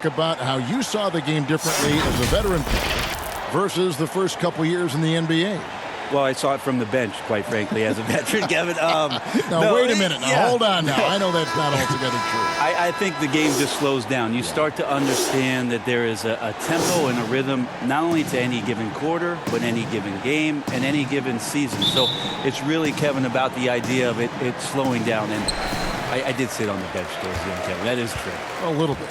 About how you saw the game differently as a veteran player versus the first couple years in the NBA. Well, I saw it from the bench, quite frankly, as a veteran, Kevin. Now, wait a minute. Now, hold on now. I know that's not altogether true. I think the game just slows down. You start to understand that there is a tempo and a rhythm, not only to any given quarter, but any given game and any given season. So it's really, Kevin, about the idea of it slowing down. And I did sit on the bench towards the end, Kevin. That is true. A little bit.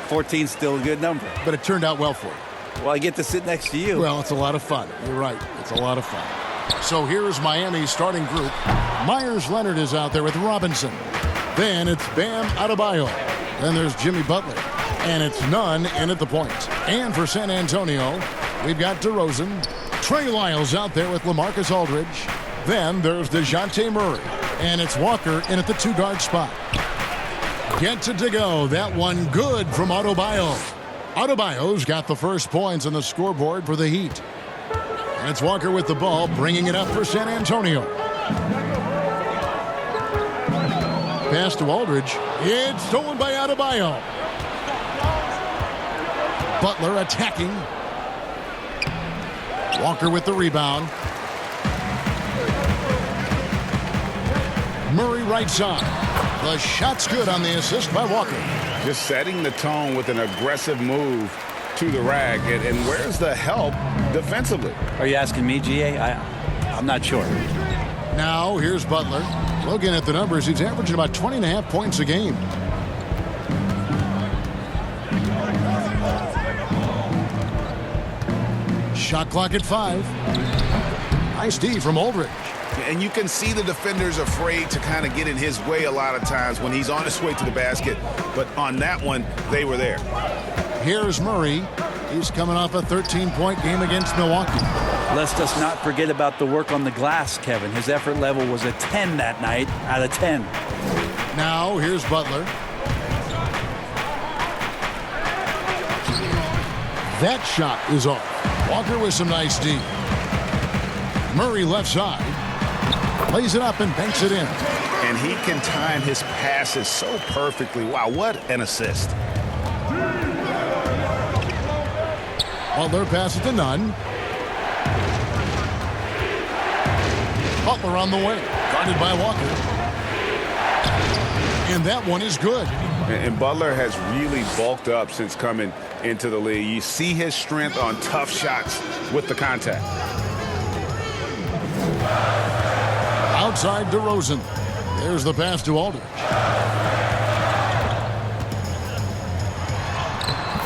14's still a good number. But it turned out well for you. Well, I get to sit next to you. Well, it's a lot of fun. You're right. It's a lot of fun. So here's Miami's starting group. Myers Leonard is out there with Robinson. Then it's Bam Adebayo. Then there's Jimmy Butler. And it's Nunn in at the point. And for San Antonio, we've got DeRozan. Trey Lyles out there with LaMarcus Aldridge. Then there's DeJounte Murray. And it's Walker in at the two-guard spot. Gets it to go. That one good from Adebayo. Adebayo's got the first points on the scoreboard for the Heat. And it's Walker with the ball, bringing it up for San Antonio. Pass to Aldridge. It's stolen by Adebayo. Butler attacking. Walker with the rebound. Murray right side. The shot's good on the assist by Walker. Just setting the tone with an aggressive move to the rack. And where's the help defensively? Are you asking me, GA? I'm not sure. Now here's Butler. Looking at the numbers, he's averaging about 20.5 points a game. Shot clock at 5. Nice D from Aldridge. And you can see the defenders afraid to kind of get in his way a lot of times when he's on his way to the basket. But on that one, they were there. Here's Murray. He's coming off a 13-point game against Milwaukee. Let's just not forget about the work on the glass, Kevin. His effort level was a 10 that night out of 10. Now here's Butler. That shot is off. Walker with some nice D. Murray left side. Plays it up and banks it in. And he can time his passes so perfectly. Wow, what an assist. Butler passes to Nunn. Butler on the way. Guarded by Walker. And that one is good. And Butler has really bulked up since coming into the league. You see his strength on tough shots with the contact. Outside DeRozan. There's the pass to Aldridge.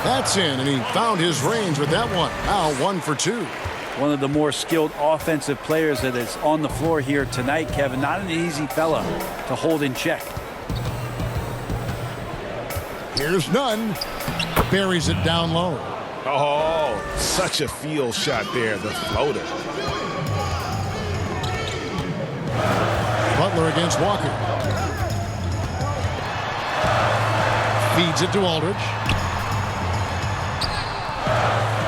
That's in, and he found his range with that one. Now 1 for 2. One of the more skilled offensive players that is on the floor here tonight, Kevin. Not an easy fella to hold in check. Here's Nunn. Buries it down low. Oh, such a field shot there, the floater. Butler against Walker. Feeds it to Aldridge.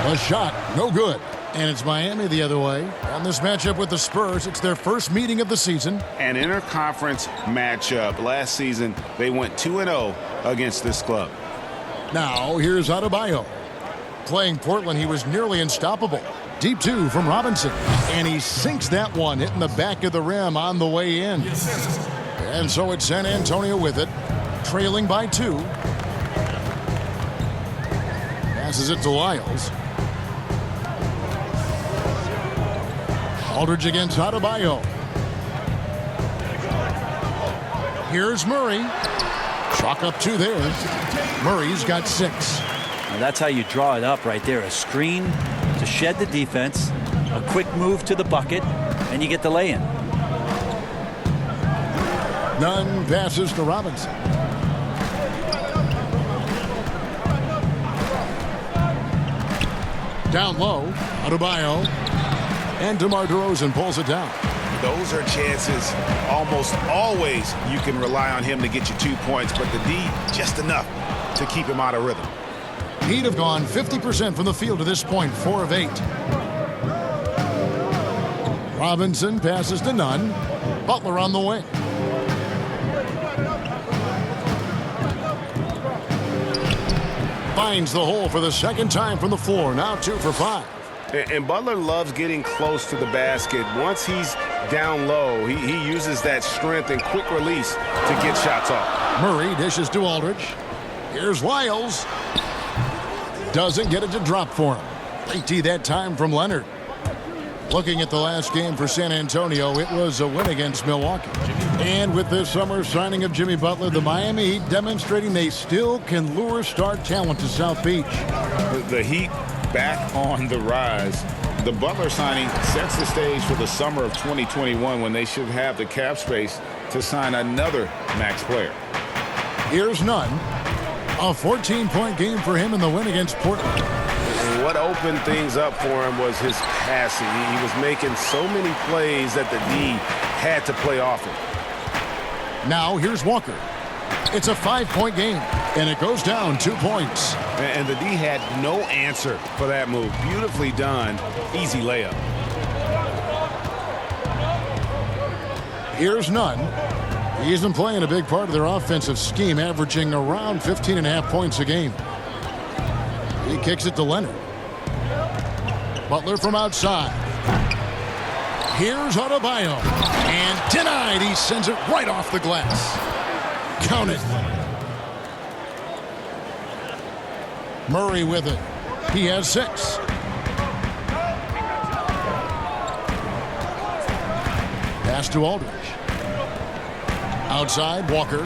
A shot, no good. And it's Miami the other way. On this matchup with the Spurs, it's their first meeting of the season. An interconference matchup. Last season, they went 2-0 against this club. Now, here's Adebayo. Playing Portland, he was nearly unstoppable. Deep 2 from Robinson. And he sinks that one, hitting the back of the rim on the way in. And so it's San Antonio with it, trailing by 2. Passes it to Lyles. Aldridge against Adebayo. Here's Murray. Chalk up 2 there. Murray's got 6. Now that's how you draw it up right there. A screen to shed the defense, a quick move to the bucket, and you get the lay-in. Nunn passes to Robinson. Down low, Adebayo. And Demar Derozan pulls it down. Those are chances almost always you can rely on him to get you 2 points, but the D, just enough to keep him out of rhythm. Heat have gone 50% from the field to this point, 4 of 8. Robinson passes to Nunn. Butler on the wing. Finds the hole for the second time from the floor. Now 2 for 5. And Butler loves getting close to the basket. Once he's down low, he uses that strength and quick release to get shots off. Murray dishes to Aldridge. Here's Lyles. Doesn't get it to drop for him. Late tee that time from Leonard. Looking at the last game for San Antonio, it was a win against Milwaukee. And with this summer signing of Jimmy Butler, the Miami Heat demonstrating they still can lure star talent to South Beach. The Heat back on the rise. The Butler signing sets the stage for the summer of 2021 when they should have the cap space to sign another max player. Here's Nunn. A 14-point game for him in the win against Portland. And what opened things up for him was his passing. He was making so many plays that the D had to play off him. Now here's Walker. It's a 5-point game, and it goes down 2 points. And the D had no answer for that move. Beautifully done. Easy layup. Here's Nunn. He's been playing a big part of their offensive scheme, averaging around 15.5 points a game. He kicks it to Leonard. Butler from outside. Here's Adebayo. And denied. He sends it right off the glass. Count it. Murray with it. He has 6. Pass to Aldridge. Outside, Walker.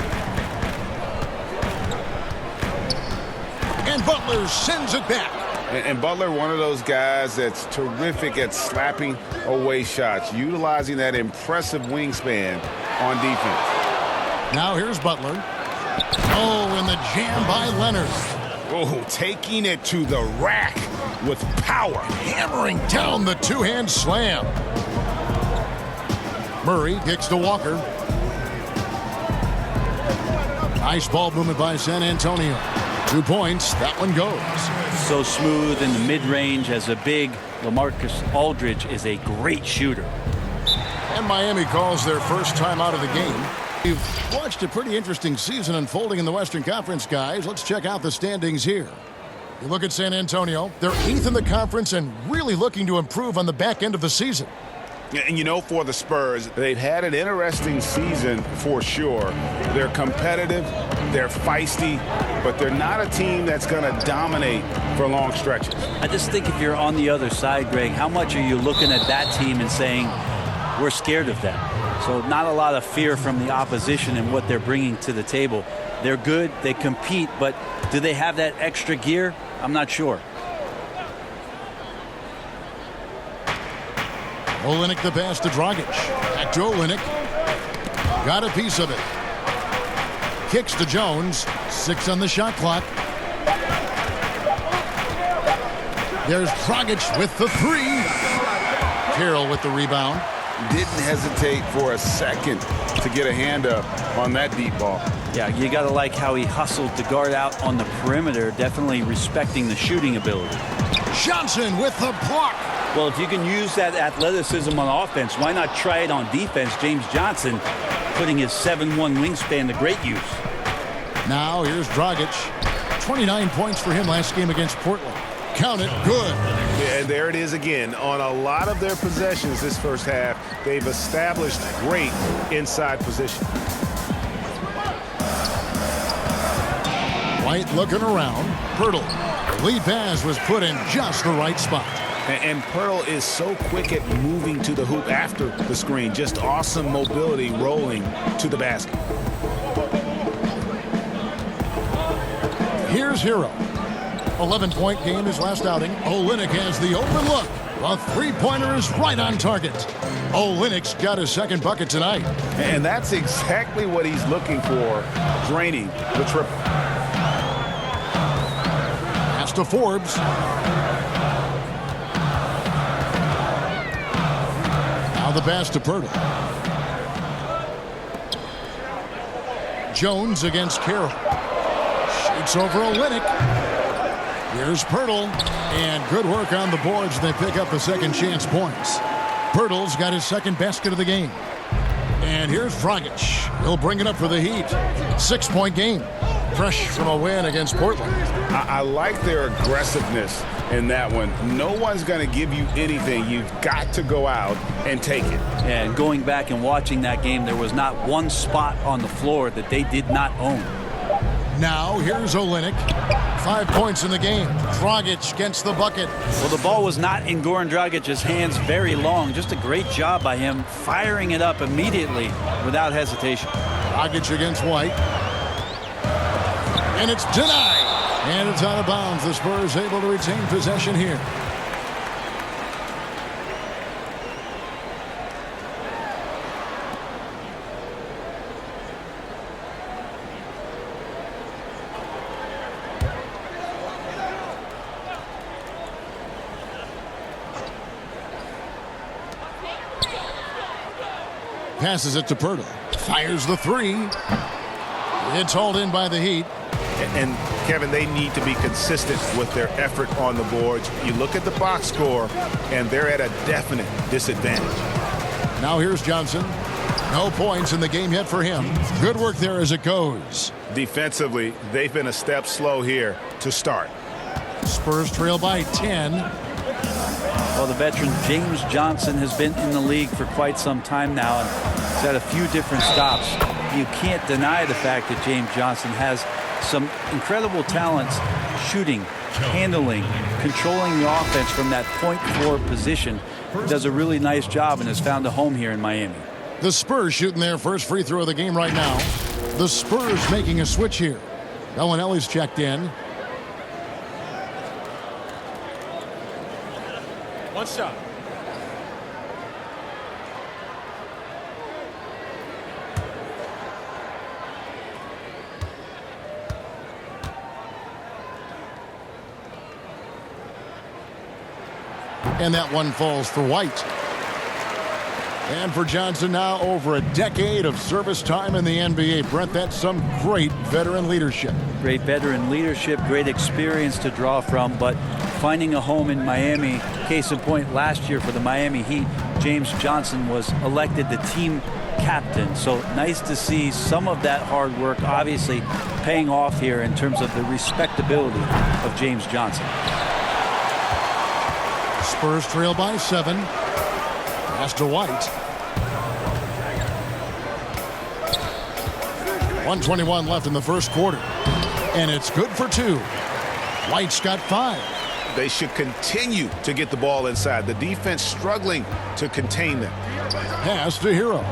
And Butler sends it back. And Butler, one of those guys that's terrific at slapping away shots, utilizing that impressive wingspan on defense. Now here's Butler. Oh, and the jam by Leonard. Oh, taking it to the rack with power. Hammering down the two-hand slam. Murray kicks to Walker. Nice ball movement by San Antonio. 2 points. That one goes. So smooth in the mid-range as a big. LaMarcus Aldridge is a great shooter. And Miami calls their first time out of the game. We've watched a pretty interesting season unfolding in the Western Conference, guys. Let's check out the standings here. You look at San Antonio. They're 8th in the conference and really looking to improve on the back end of the season. And you know, for the Spurs, they've had an interesting season for sure. They're competitive, they're feisty, but they're not a team that's going to dominate for long stretches. I just think if you're on the other side, Greg, how much are you looking at that team and saying, we're scared of them? So not a lot of fear from the opposition and what they're bringing to the table. They're good, they compete, but do they have that extra gear? I'm not sure. Olynyk the pass to Dragic. Back to Olynyk. Got a piece of it. Kicks to Jones. 6 on the shot clock. There's Dragic with the 3. Carroll with the rebound. Didn't hesitate for a second to get a hand up on that deep ball. Yeah, you got to like how he hustled to guard out on the perimeter, definitely respecting the shooting ability. Johnson with the block. Well, if you can use that athleticism on offense, why not try it on defense? James Johnson putting his 7'1" wingspan to great use. Now here's Dragic. 29 points for him last game against Portland. Count it, good. Yeah, and there it is again. On a lot of their possessions this first half, they've established great inside position. White looking around. Pirtle. Lead pass was put in just the right spot. And Pirtle is so quick at moving to the hoop after the screen. Just awesome mobility rolling to the basket. Here's Hero. 11-point game his last outing. Olynyk has the open look. A three-pointer is right on target. Olynyk's got his second bucket tonight. And that's exactly what he's looking for, draining the triple. Pass to Forbes. Now the pass to Pirtle. Jones against Carroll. Shoots over Olynyk. Here's Pirtle, and good work on the boards. They pick up the second chance points. Pirtle's got his second basket of the game. And here's Dragic. He'll bring it up for the Heat. 6-point game. fresh from a win against Portland. I like their aggressiveness in that one. No one's going to give you anything. You've got to go out and take it. And going back and watching that game, there was not one spot on the floor that they did not own. Now here's Olynyk. 5 points in the game. Dragic gets the bucket. Well, the ball was not in Goran Dragic's hands very long. Just a great job by him firing it up immediately without hesitation. Dragic against White. And it's denied. And it's out of bounds. The Spurs able to retain possession here. Passes it to Pirtle. Fires the three. It's hauled in by the Heat. And, Kevin, they need to be consistent with their effort on the boards. You look at the box score, and they're at a definite disadvantage. Now here's Johnson. No points in the game yet for him. Good work there as it goes. Defensively, they've been a step slow here to start. Spurs trail by 10. Well, the veteran James Johnson has been in the league for quite some time now, and he's had a few different stops. You can't deny the fact that James Johnson has some incredible talents shooting, handling, controlling the offense from that point forward position. He does a really nice job and has found a home here in Miami. The Spurs shooting their first free throw of the game right now. The Spurs making a switch here. Bellinelli's checked in. One shot. And that one falls for White. And for Johnson now, over a decade of service time in the NBA. Brent, that's some great veteran leadership. Great veteran leadership, great experience to draw from, but finding a home in Miami. Case in point, last year for the Miami Heat, James Johnson was elected the team captain. So nice to see some of that hard work obviously paying off here in terms of the respectability of James Johnson. Spurs trail by 7. Pass to White. 1:21 left in the first quarter. And it's good for 2. White's got 5. They should continue to get the ball inside. The defense struggling to contain them. Pass to Hero.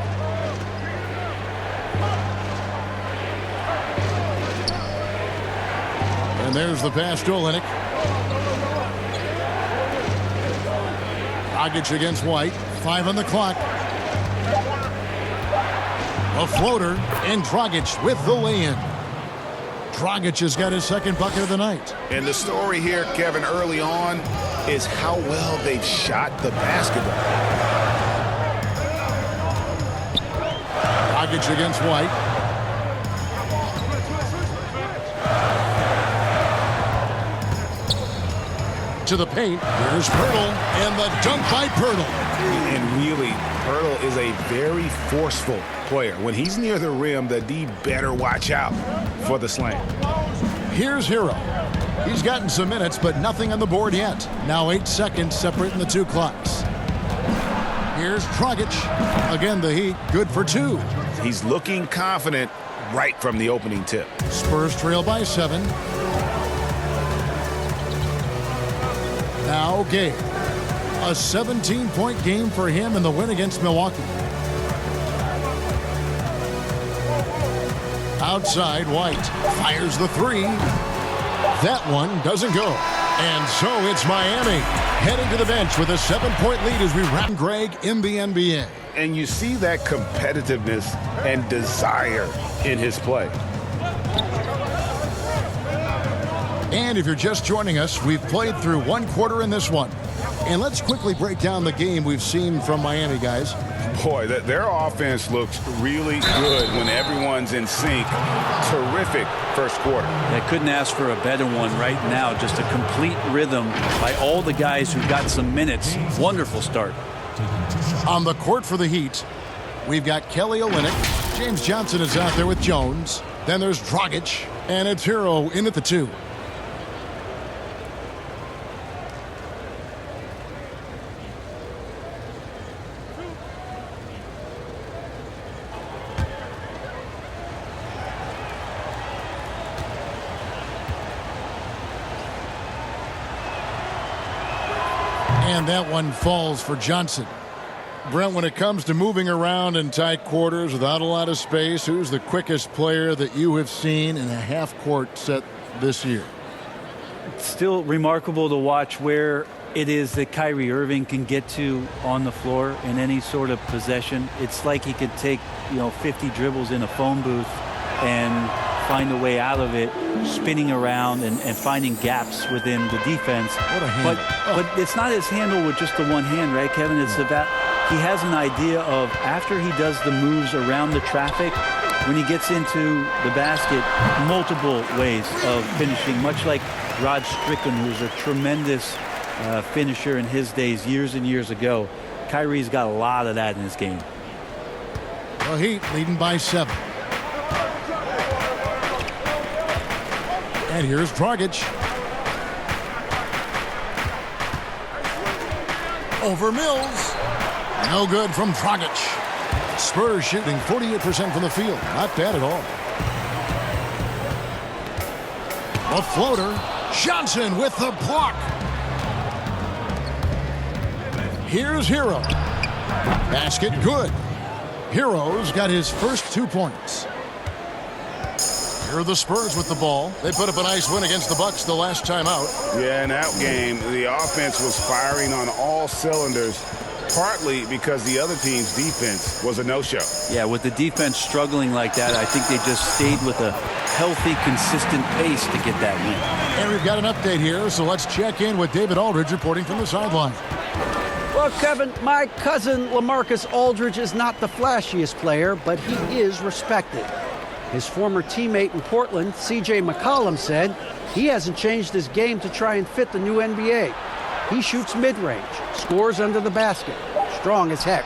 And there's the pass to Olynyk. Dragic against White. 5 on the clock. A floater, and Dragic with the lay-in. Dragic has got his second bucket of the night. And the story here, Kevin, early on is how well they've shot the basketball. Dragic against White. To the paint. Here's Pirtle, and the dunk by Pirtle. And really, Pirtle is a very forceful player. When he's near the rim, the D better watch out for the slam. Here's Hero. He's gotten some minutes, but nothing on the board yet. Now 8 seconds separating the 2 clocks. Here's Dragic. Again, the Heat, good for 2. He's looking confident right from the opening tip. Spurs trail by 7. Now Gabe. A 17-point game for him in the win against Milwaukee. Outside, White fires the 3. That one doesn't go. And so it's Miami heading to the bench with a 7-point lead as we wrap Gregg in the NBA. And you see that competitiveness and desire in his play. And if you're just joining us, we've played through 1 quarter in this one. And let's quickly break down the game we've seen from Miami, guys. Boy, their offense looks really good when everyone's in sync. Terrific first quarter. I couldn't ask for a better one right now. Just a complete rhythm by all the guys who got some minutes. Wonderful start. On the court for the Heat, we've got Kelly Olynyk. James Johnson is out there with Jones. Then there's Dragic. And it's Hero in at the 2. And that one falls for Johnson. Brent, when it comes to moving around in tight quarters without a lot of space, who's the quickest player that you have seen in a half-court set this year? It's still remarkable to watch where it is that Kyrie Irving can get to on the floor in any sort of possession. It's like he could take, 50 dribbles in a phone booth and find a way out of it, spinning around and finding gaps within the defense. What a handle. But it's not his handle with just the one hand, right, Kevin? It's about he has an idea of after he does the moves around the traffic, when he gets into the basket, multiple ways of finishing, much like Rod Strickland, who's a tremendous finisher in his days years and years ago. Kyrie's got a lot of that in his game. The Heat leading by 7. And here's Dragic. Over Mills. No good from Dragic. Spurs shooting 48% from the field. Not bad at all. A floater. Johnson with the block. Here's Hero. Basket good. Hero's got his first 2 points. Here are the Spurs with the ball. They put up a nice win against the Bucks the last time out. Yeah, in that game, the offense was firing on all cylinders, partly because the other team's defense was a no-show. Yeah, with the defense struggling like that, I think they just stayed with a healthy, consistent pace to get that win. And we've got an update here, so let's check in with David Aldridge reporting from the sideline. Well, Kevin, my cousin LaMarcus Aldridge is not the flashiest player, but he is respected. His former teammate in Portland, C.J. McCollum, said he hasn't changed his game to try and fit the new NBA. He shoots mid-range, scores under the basket, strong as heck.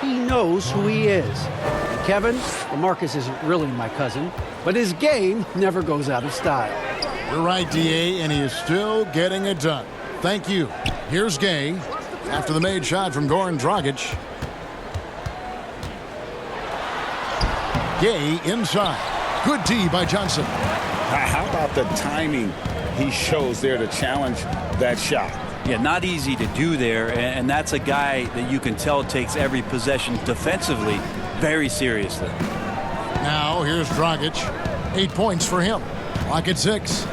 He knows who he is. And Kevin, LaMarcus isn't really my cousin, but his game never goes out of style. You're right, D.A., and he is still getting it done. Thank you. Here's Gay after the made shot from Goran Dragic. Gay inside. Good D by Johnson. How about the timing he shows there to challenge that shot? Yeah, not easy to do there, and that's a guy that you can tell takes every possession defensively very seriously. Now here's Dragic. 8 points for him. Clock at 6.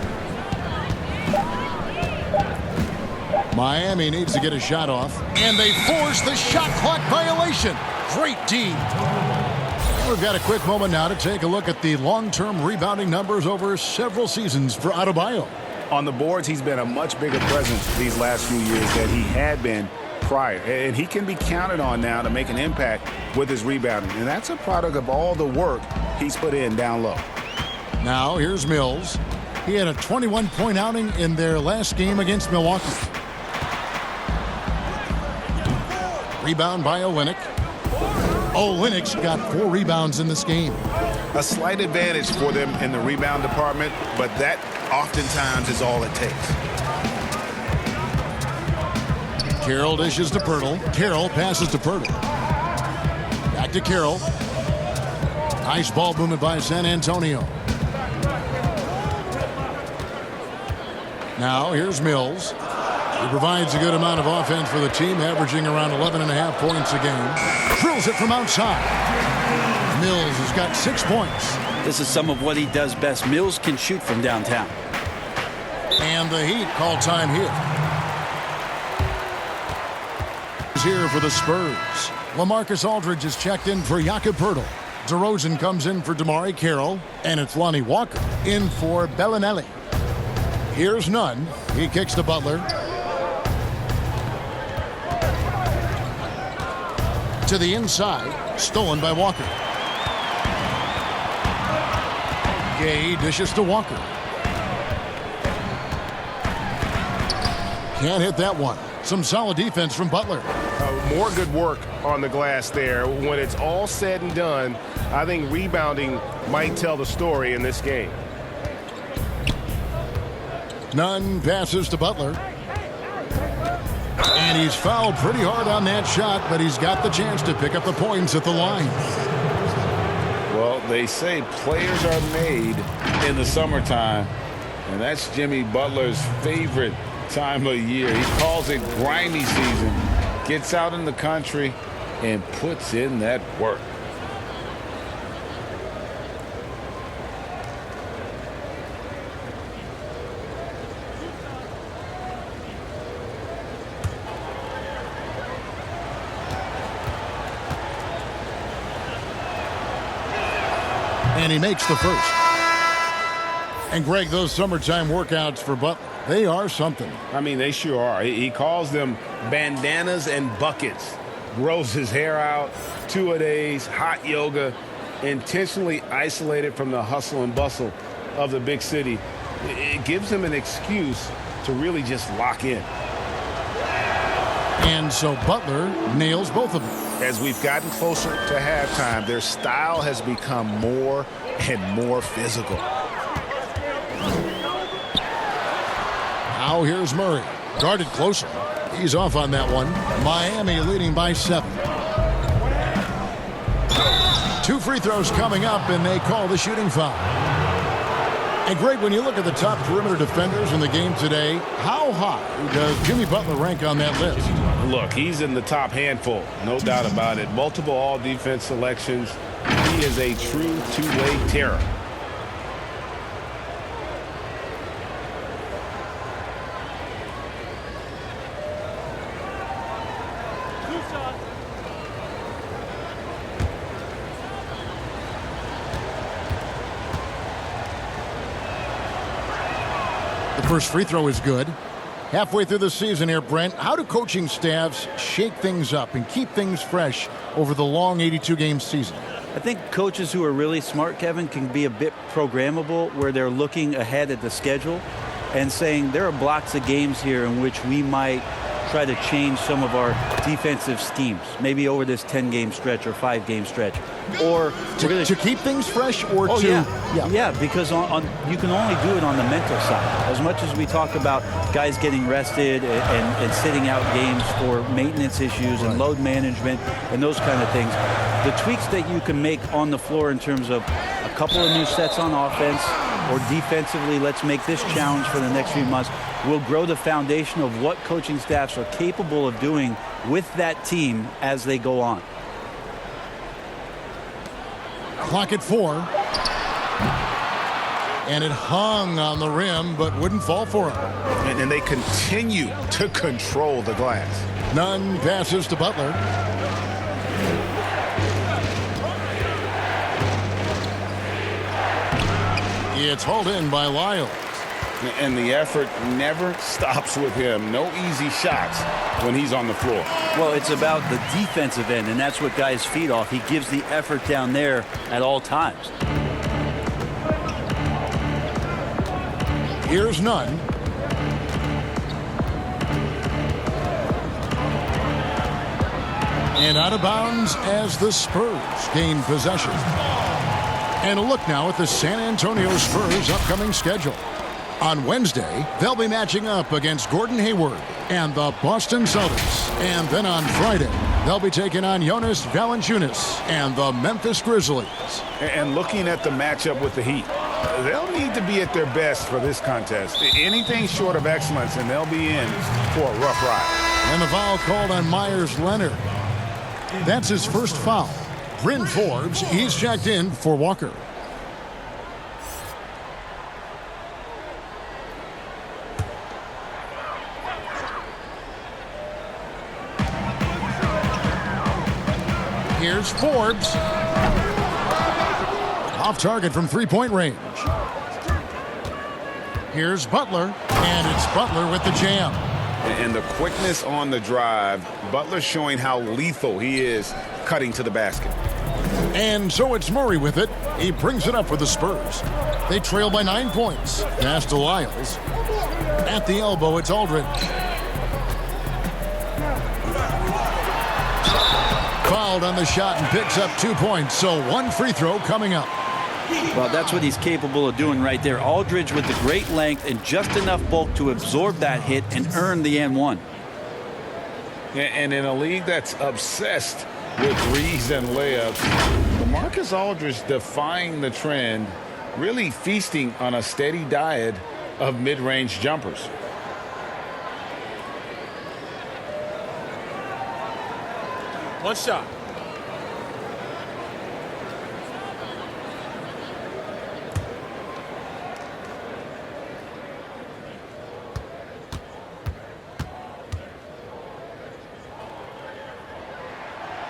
Miami needs to get a shot off, and they force the shot clock violation. Great D. We've got a quick moment now to take a look at the long-term rebounding numbers over several seasons for Adebayo. On the boards, he's been a much bigger presence these last few years than he had been prior. And he can be counted on now to make an impact with his rebounding. And that's a product of all the work he's put in down low. Now here's Mills. He had a 21-point outing in their last game against Milwaukee. Rebound by Olynyk. Olynyk's got 4 rebounds in this game. A slight advantage for them in the rebound department, but that oftentimes is all it takes. Carroll dishes to Pirtle. Carroll passes to Pirtle. Back to Carroll. Nice ball movement by San Antonio. Now here's Mills. He provides a good amount of offense for the team, averaging around 11.5 points a game. Drills it from outside. Mills has got 6 points. This is some of what he does best. Mills can shoot from downtown. And the Heat call time here. Here for the Spurs. LaMarcus Aldridge is checked in for Jakob Poeltl. DeRozan comes in for Damari Carroll. And it's Lonnie Walker in for Bellinelli. Here's Nunn. He kicks to Butler. To the inside. Stolen by Walker. Gay dishes to Walker. Can't hit that one. Some solid defense from Butler. More good work on the glass there. When it's all said and done, I think rebounding might tell the story in this game. Nunn passes to Butler. And he's fouled pretty hard on that shot, but he's got the chance to pick up the points at the line. Well, they say players are made in the summertime, and that's Jimmy Butler's favorite time of year. He calls it grimy season, gets out in the country, and puts in that work. And he makes the first. And Greg, those summertime workouts for Butler, they are something. I mean, they sure are. He calls them bandanas and buckets. Grows his hair out, 2-a-days, hot yoga, intentionally isolated from the hustle and bustle of the big city. It gives him an excuse to really just lock in. And so Butler nails both of them. As we've gotten closer to halftime, their style has become more and more physical. Now here's Murray. Guarded closer. He's off on that one. Miami leading by 7. 2 free throws coming up, and they call the shooting foul. And Greg, when you look at the top perimeter defenders in the game today, how high does Jimmy Butler rank on that list? Look, he's in the top handful, no doubt about it. Multiple all-defense selections. He is a true two-way terror. The first free throw is good. Halfway through the season here, Brent, how do coaching staffs shake things up and keep things fresh over the long 82-game season? I think coaches who are really smart, Kevin, can be a bit programmable where they're looking ahead at the schedule and saying there are blocks of games here in which we might try to change some of our defensive schemes, maybe over this 10-game stretch or 5-game stretch. Or to keep things fresh or oh, to... Yeah, because you can only do it on the mental side. As much as we talk about guys getting rested and sitting out games for maintenance issues and load management and those kind of things, the tweaks that you can make on the floor in terms of a couple of new sets on offense or defensively, let's make this challenge for the next few months, will grow the foundation of what coaching staffs are capable of doing with that team as they go on. Clock at 4. And it hung on the rim, but wouldn't fall for him. And they continue to control the glass. Nunn passes to Butler. It's hauled in by Lyles. And the effort never stops with him. No easy shots when he's on the floor. Well, it's about the defensive end, and that's what guys feed off. He gives the effort down there at all times. Here's Nunn. And out of bounds as the Spurs gain possession. And a look now at the San Antonio Spurs' upcoming schedule. On Wednesday, they'll be matching up against Gordon Hayward and the Boston Celtics. And then on Friday, they'll be taking on Jonas Valanciunas and the Memphis Grizzlies. And looking at the matchup with the Heat, they'll need to be at their best for this contest. Anything short of excellence, and they'll be in for a rough ride. And the foul called on Myers Leonard. That's his first foul. Bryn Forbes, he's checked in for Walker. Here's Forbes. Off target from three-point range. Here's Butler, and it's Butler with the jam. And the quickness on the drive, Butler showing how lethal he is cutting to the basket. And so it's Murray with it. He brings it up for the Spurs. They trail by 9 points. Pass to Lyles. At the elbow, it's Aldridge. Fouled on the shot and picks up 2 points. So one free throw coming up. Well, that's what he's capable of doing right there. Aldridge with the great length and just enough bulk to absorb that hit and earn the N1. And in a league that's obsessed with threes and layups, LaMarcus Aldridge defying the trend, really feasting on a steady diet of mid-range jumpers. One shot.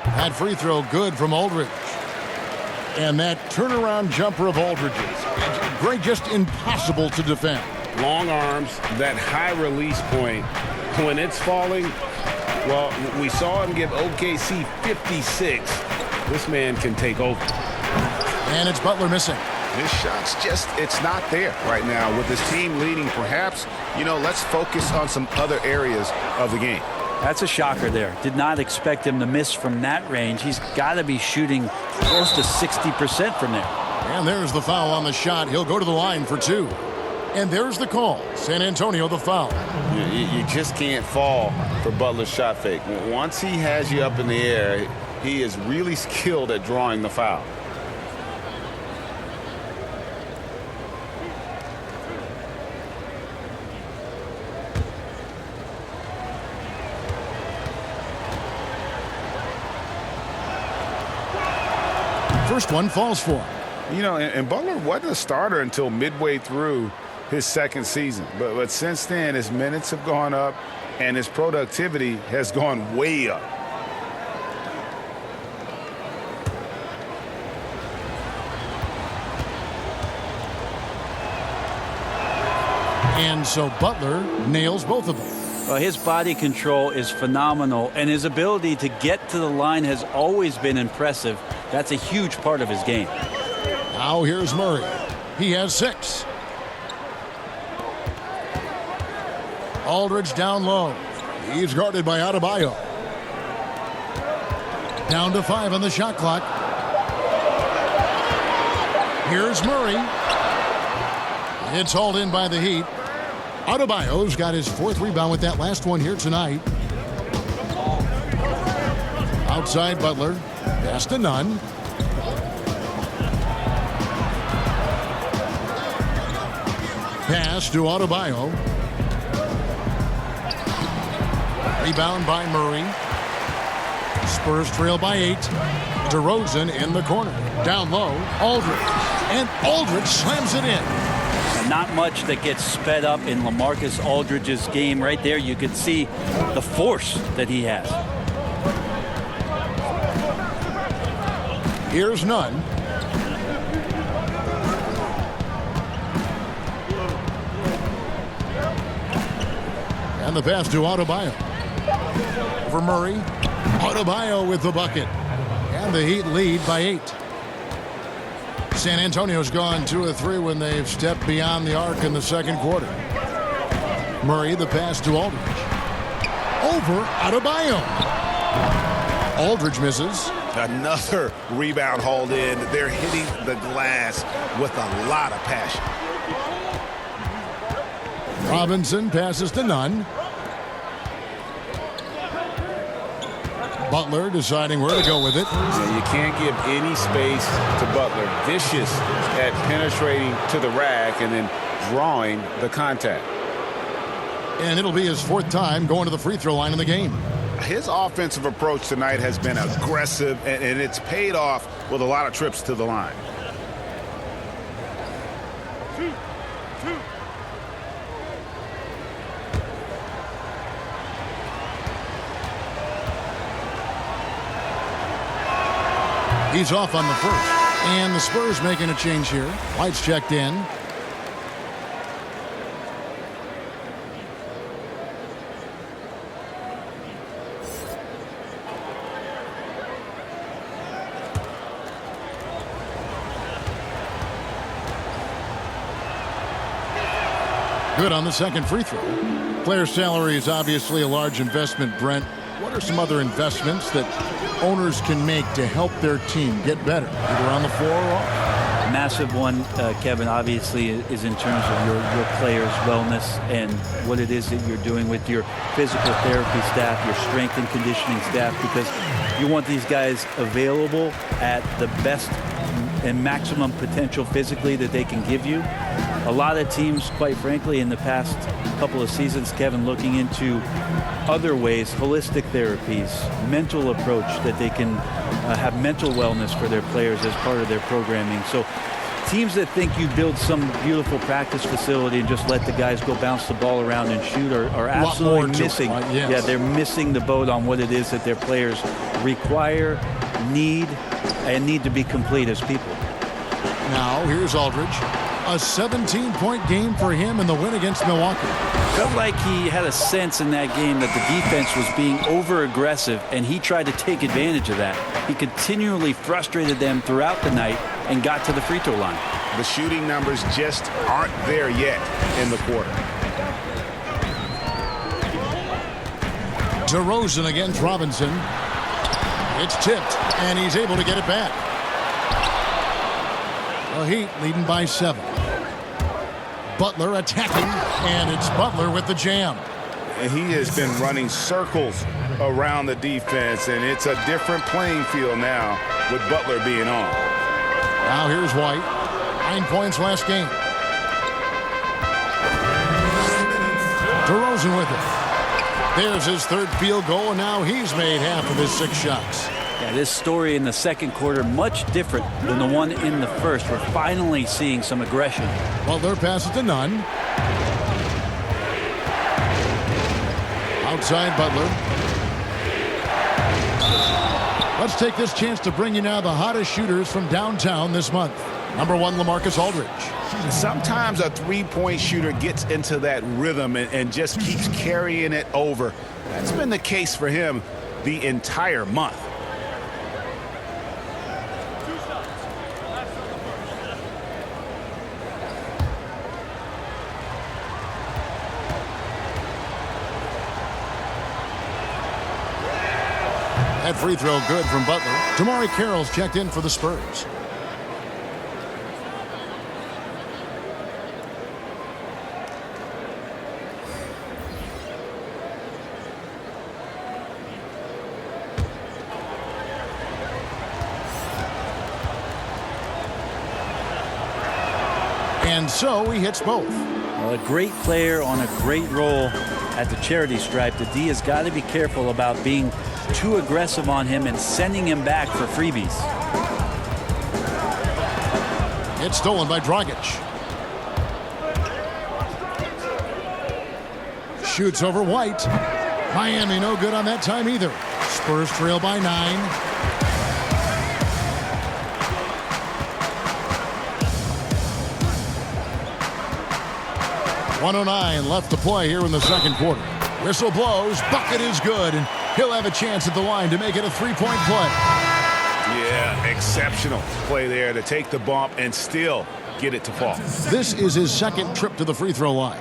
That free throw good from Aldridge. And that turnaround jumper of Aldridge's. Gregg, just impossible to defend. Long arms, that high release point. When it's falling, well, we saw him give OKC 56. This man can take over. And it's Butler missing. His shot's just, it's not there right now. With his team leading, perhaps, let's focus on some other areas of the game. That's a shocker there. Did not expect him to miss from that range. He's got to be shooting close to 60% from there. And there's the foul on the shot. He'll go to the line for two. And there's the call. San Antonio the foul. You just can't fall for Butler's shot fake. Once he has you up in the air, he is really skilled at drawing the foul. First one falls for him. And Butler wasn't a starter until midway through his second season. But since then, his minutes have gone up and his productivity has gone way up. And so Butler nails both of them. Well, his body control is phenomenal, and his ability to get to the line has always been impressive. That's a huge part of his game. Now here's Murray. He has 6. Aldridge down low. He's guarded by Adebayo. Down to 5 on the shot clock. Here's Murray. It's hauled in by the Heat. Adebayo's got his 4th rebound with that last one here tonight. Outside Butler. Pass to Nunn. Pass to Adebayo. Rebound by Murray. Spurs trail by 8. DeRozan in the corner. Down low, Aldridge. And Aldridge slams it in. And not much that gets sped up in LaMarcus Aldridge's game. Right there, you can see the force that he has. Here's Nunn. And the pass to Adebayo. For Murray. Adebayo with the bucket. And the Heat lead by 8. San Antonio's gone 2 of 3 when they've stepped beyond the arc in the second quarter. Murray, the pass to Aldridge. Over Adebayo. Aldridge misses. Another rebound hauled in. They're hitting the glass with a lot of passion. Robinson passes to Nunn. Butler deciding where to go with it. You can't give any space to Butler. Vicious at penetrating to the rack and then drawing the contact. And it'll be his 4th time going to the free throw line in the game. His offensive approach tonight has been aggressive, and it's paid off with a lot of trips to the line. He's off on the first. And the Spurs making a change here. White's checked in. Good on the second free throw. Player salary is obviously a large investment, Brent. What are some other investments that owners can make to help their team get better, either on the floor or off? Massive one, Kevin, obviously, is in terms of your players' wellness and what it is that you're doing with your physical therapy staff, your strength and conditioning staff, because you want these guys available at the best and maximum potential physically that they can give you. A lot of teams, quite frankly, in the past couple of seasons, Kevin, looking into other ways, holistic therapies, mental approach that they can have mental wellness for their players as part of their programming. So teams that think you build some beautiful practice facility and just let the guys go bounce the ball around and shoot are absolutely missing. Yes. Yeah, they're missing the boat on what it is that their players require, need to be complete as people. Now, here's Aldridge. A 17-point game for him in the win against Milwaukee. Felt like he had a sense in that game that the defense was being over-aggressive, and he tried to take advantage of that. He continually frustrated them throughout the night and got to the free throw line. The shooting numbers just aren't there yet in the quarter. DeRozan against Robinson. It's tipped, and he's able to get it back. The Heat leading by 7. Butler attacking, and it's Butler with the jam. And he has been running circles around the defense, and it's a different playing field now with Butler being on. Now here's White. 9 points last game. DeRozan with it. There's his third field goal, and now he's made half of his 6 shots. Yeah, this story in the second quarter, much different than the one in the first. We're finally seeing some aggression. Butler passes to Nunn. Outside Butler. Let's take this chance to bring you now the hottest shooters from downtown this month. Number 1, LaMarcus Aldridge. Sometimes a three-point shooter gets into that rhythm and just keeps carrying it over. That's been the case for him the entire month. That free throw good from Butler. Damari Carroll's checked in for the Spurs. And so he hits both. Well, a great player on a great role at the charity stripe. The D has got to be careful about being too aggressive on him and sending him back for freebies. It's stolen by Dragic. Shoots over White. Miami no good on that time either. Spurs trail by 9. .109 left to play here in the second quarter. Whistle blows. Bucket is good. And he'll have a chance at the line to make it a three-point play. Yeah, exceptional play there to take the bump and still get it to fall. This is his second trip to the free throw line.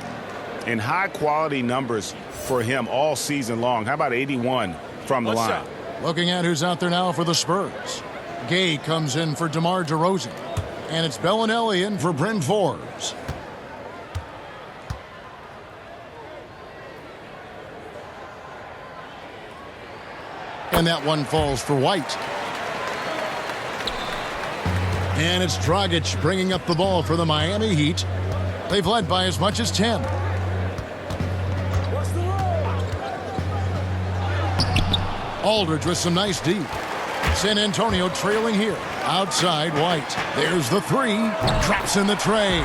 And high-quality numbers for him all season long. How about 81 from the line? Looking at who's out there now for the Spurs. Gay comes in for DeMar DeRozan. And it's Bellinelli in for Bryn Forbes. And that one falls for White. And it's Dragic bringing up the ball for the Miami Heat. They've led by as much as 10. Aldridge with some nice D. San Antonio trailing here. Outside White. There's the 3. Drops in the tray.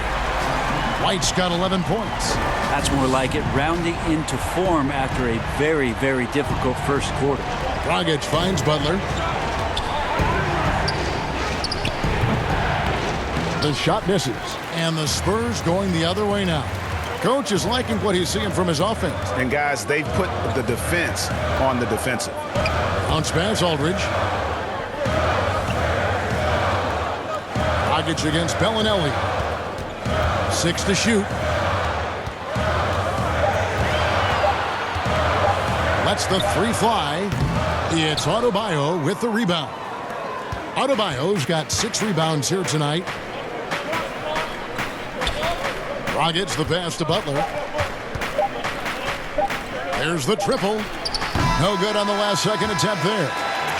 White's got 11 points. That's more like it, rounding into form after a very, very difficult first quarter. Dragic finds Butler. The shot misses. And the Spurs going the other way now. Coach is liking what he's seeing from his offense. And guys, they've put the defense on the defensive. Bounce pass, Aldridge. Dragic against Bellinelli. 6 to shoot. Lets the 3 fly. It's Adebayo with the rebound. Adebayo's got 6 rebounds here tonight. Rockets the pass to Butler. There's the triple. No good on the last second attempt there.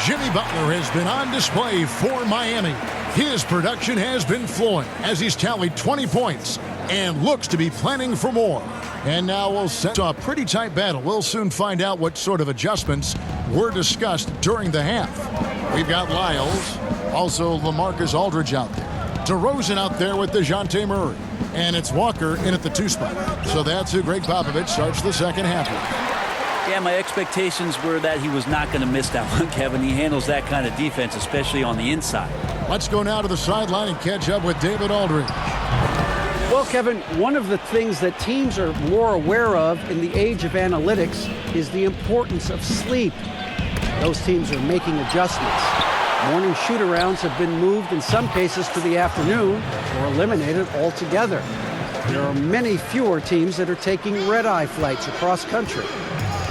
Jimmy Butler has been on display for Miami. His production has been flowing as he's tallied 20 points and looks to be planning for more. And now we'll set a pretty tight battle. We'll soon find out what sort of adjustments were discussed during the half. We've got Lyles, also LaMarcus Aldridge out there. DeRozan out there with DeJounte Murray. And it's Walker in at the 2 spot. So that's who Gregg Popovich starts the second half with. Yeah, my expectations were that he was not going to miss that one, Kevin. He handles that kind of defense, especially on the inside. Let's go now to the sideline and catch up with David Aldridge. Well, Kevin, one of the things that teams are more aware of in the age of analytics is the importance of sleep. Those teams are making adjustments. Morning shoot-arounds have been moved in some cases to the afternoon or eliminated altogether. There are many fewer teams that are taking red-eye flights across country.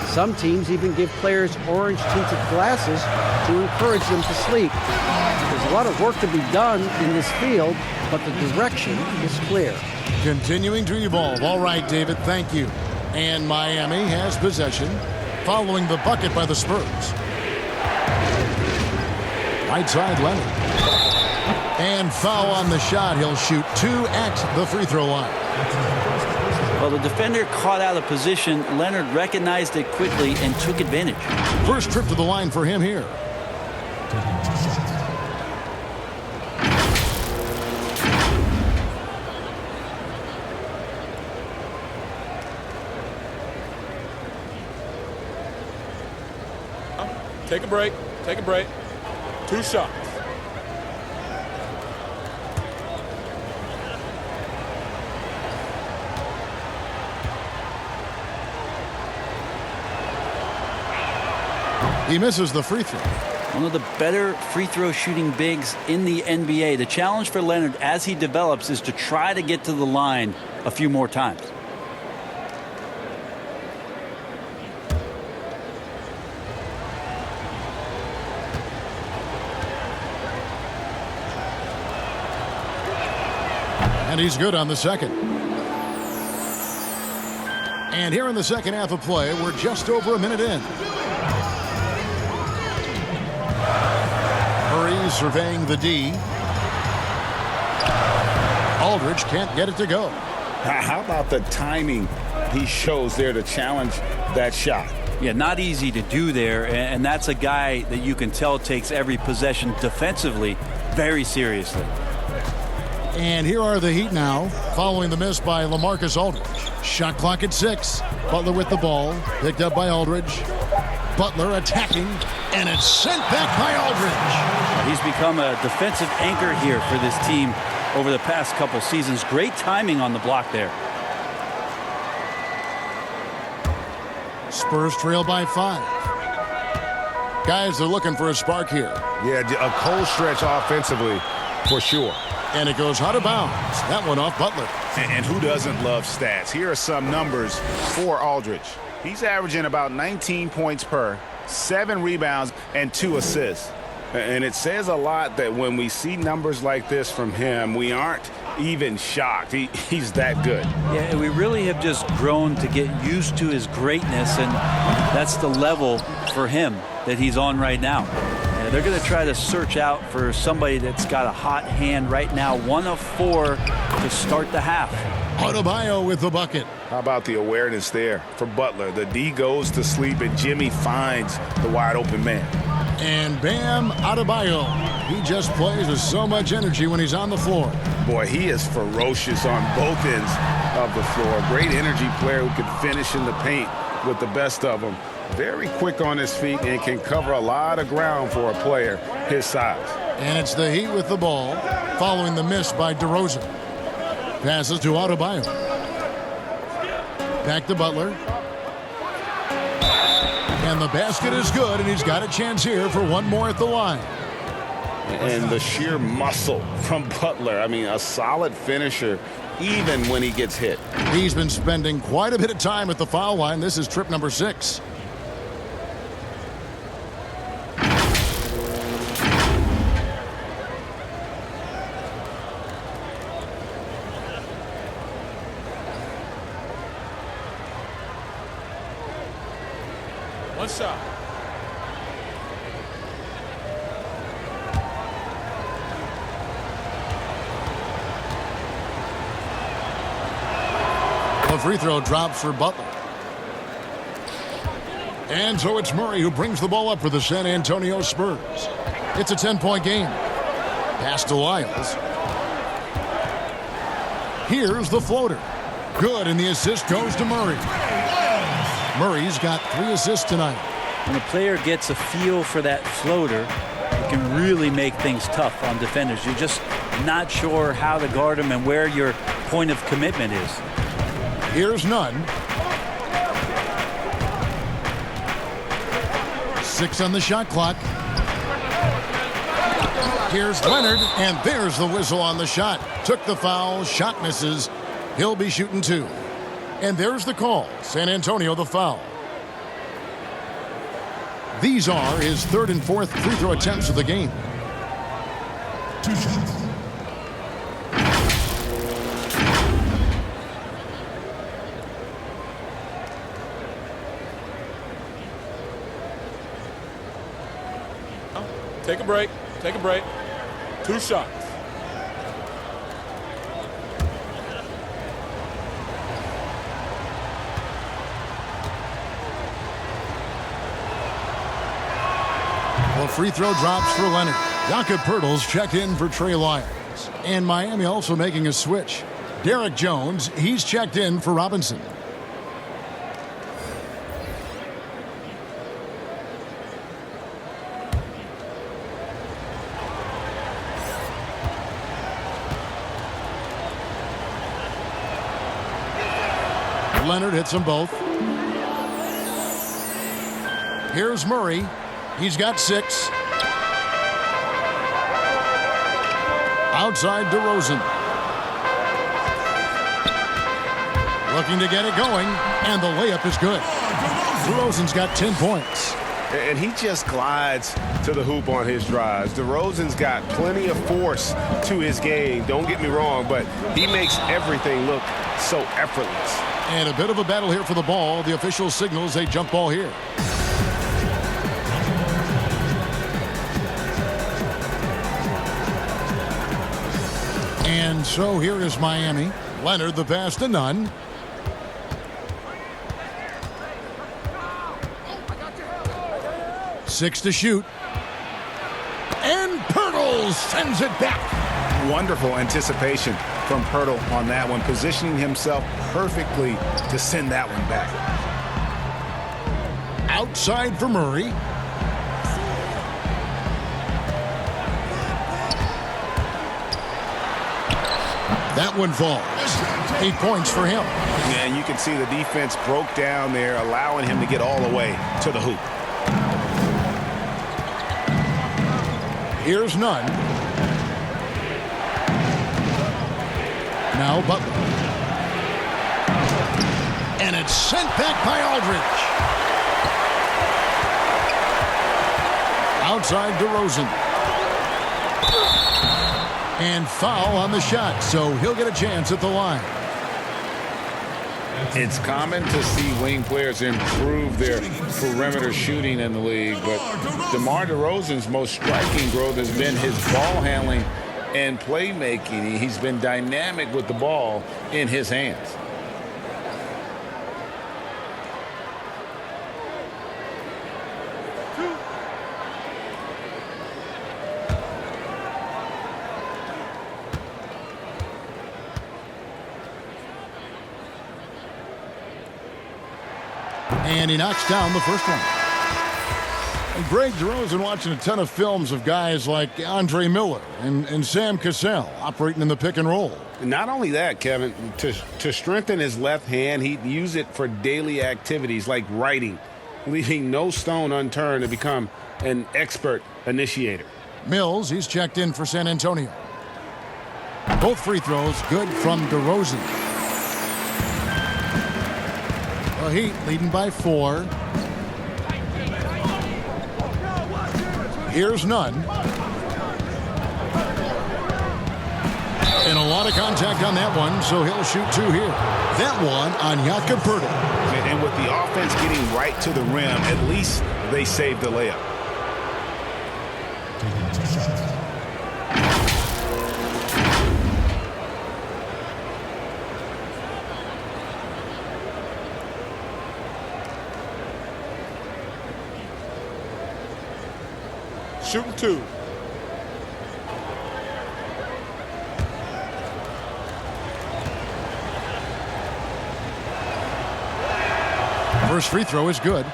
Some teams even give players orange-tinted glasses to encourage them to sleep. There's a lot of work to be done in this field, but the direction is clear. Continuing to evolve. All right, David, thank you. And Miami has possession following the bucket by the Spurs. Right side, Leonard. And foul on the shot. He'll shoot 2 at the free throw line. Well, the defender caught out of position. Leonard recognized it quickly and took advantage. First trip to the line for him here. Take a break. Take a break. 2 shots. He misses the free throw. One of the better free throw shooting bigs in the NBA. The challenge for Leonard as he develops is to try to get to the line a few more times. And he's good on the second. And here in the second half of play, we're just over a minute in. Murray surveying the D. Aldridge can't get it to go. How about the timing he shows there to challenge that shot? Yeah, not easy to do there, and that's a guy that you can tell takes every possession defensively very seriously. And here are the Heat now, following the miss by LaMarcus Aldridge. Shot clock at 6. Butler with the ball, picked up by Aldridge. Butler attacking, and it's sent back by Aldridge. He's become a defensive anchor here for this team over the past couple seasons. Great timing on the block there. Spurs trail by 5. Guys, they're looking for a spark here. Yeah, a cold stretch offensively for sure. And it goes out of bounds. That one off Butler. And who doesn't love stats? Here are some numbers for Aldridge. He's averaging about 19 points per, 7 rebounds, and 2 assists. And it says a lot that when we see numbers like this from him, we aren't even shocked. He's that good. Yeah, we really have just grown to get used to his greatness, and that's the level for him that he's on right now. They're going to try to search out for somebody that's got a hot hand right now. 1 of 4 to start the half. Adebayo with the bucket. How about the awareness there for Butler? The D goes to sleep, and Jimmy finds the wide open man. And Bam Adebayo. He just plays with so much energy when he's on the floor. Boy, he is ferocious on both ends of the floor. Great energy player who can finish in the paint with the best of them. Very quick on his feet and can cover a lot of ground for a player his size. And it's the Heat with the ball, following the miss by DeRozan. Passes to Adebayo. Back to Butler. And the basket is good, and he's got a chance here for one more at the line. And the sheer muscle from Butler. I mean, a solid finisher even when he gets hit. He's been spending quite a bit of time at the foul line. This is trip number 6. One shot. The free throw drops for Butler. And so it's Murray who brings the ball up for the San Antonio Spurs. It's a 10-point game. Pass to Lyles. Here's the floater. Good, and the assist goes to Murray. Murray's got 3 assists tonight. When a player gets a feel for that floater, it can really make things tough on defenders. You're just not sure how to guard them and where your point of commitment is. Here's Nunn. 6 on the shot clock. Here's Leonard, and there's the whistle on the shot. Took the foul, shot misses. He'll be shooting 2. And there's the call. San Antonio the foul. These are his 3rd and 4th free throw attempts of the game. 2 shots. Take a break. Take a break. 2 shots. The free throw drops for Leonard. Jakob Poeltl's checked in for Trey Lyles. And Miami also making a switch. Derek Jones, he's checked in for Robinson. Leonard hits them both. Here's Murray. He's got 6. Outside DeRozan. Looking to get it going, and the layup is good. DeRozan's got 10 points. And he just glides to the hoop on his drives. DeRozan's got plenty of force to his game. Don't get me wrong, but he makes everything look so effortless. And a bit of a battle here for the ball. The official signals a jump ball here. And so here is Miami. Leonard the pass to Nunn. Six to shoot. And Poeltl sends it back. Wonderful anticipation from Poeltl on that one, positioning himself perfectly to send that one back. Outside for Murray. That one falls. 8 points for him. And you can see the defense broke down there, allowing him to get all the way to the hoop. Here's Nunn. Now Butler. And it's sent back by Aldridge. Outside DeRozan. And foul on the shot, so he'll get a chance at the line. It's common to see wing players improve their perimeter shooting in the league, but Demar Derozan's most striking growth has been his ball handling and playmaking. He's been dynamic with the ball in his hands. And he knocks down the first one. And Gregg Derozan watching a ton of films of guys like Andre Miller and Sam Cassell operating in the pick and roll. Not only that, Kevin, to strengthen his left hand, he'd use it for daily activities like writing, leaving no stone unturned to become an expert initiator. Mills, he's checked in for San Antonio. Both free throws good from DeRozan. The Heat leading by 4. Here's Nunn. And a lot of contact on that one, so he'll shoot 2 here. That one on Jakob Poeltl. And with the offense getting right to the rim, at least they saved the layup. Taking 2 shots. Shooting 2. First free throw is good.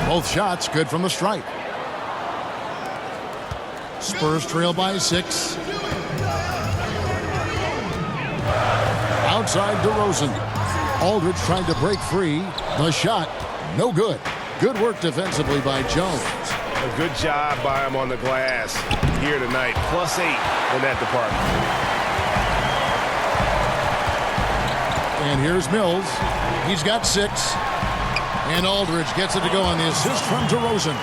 Both shots good from the stripe. Spurs trail by 6. Outside Derozan. Aldridge trying to break free. The shot, no good. Good work defensively by Jones. A good job by him on the glass here tonight. +8 in that department. And here's Mills. He's got 6. And Aldridge gets it to go on the assist from Derozan.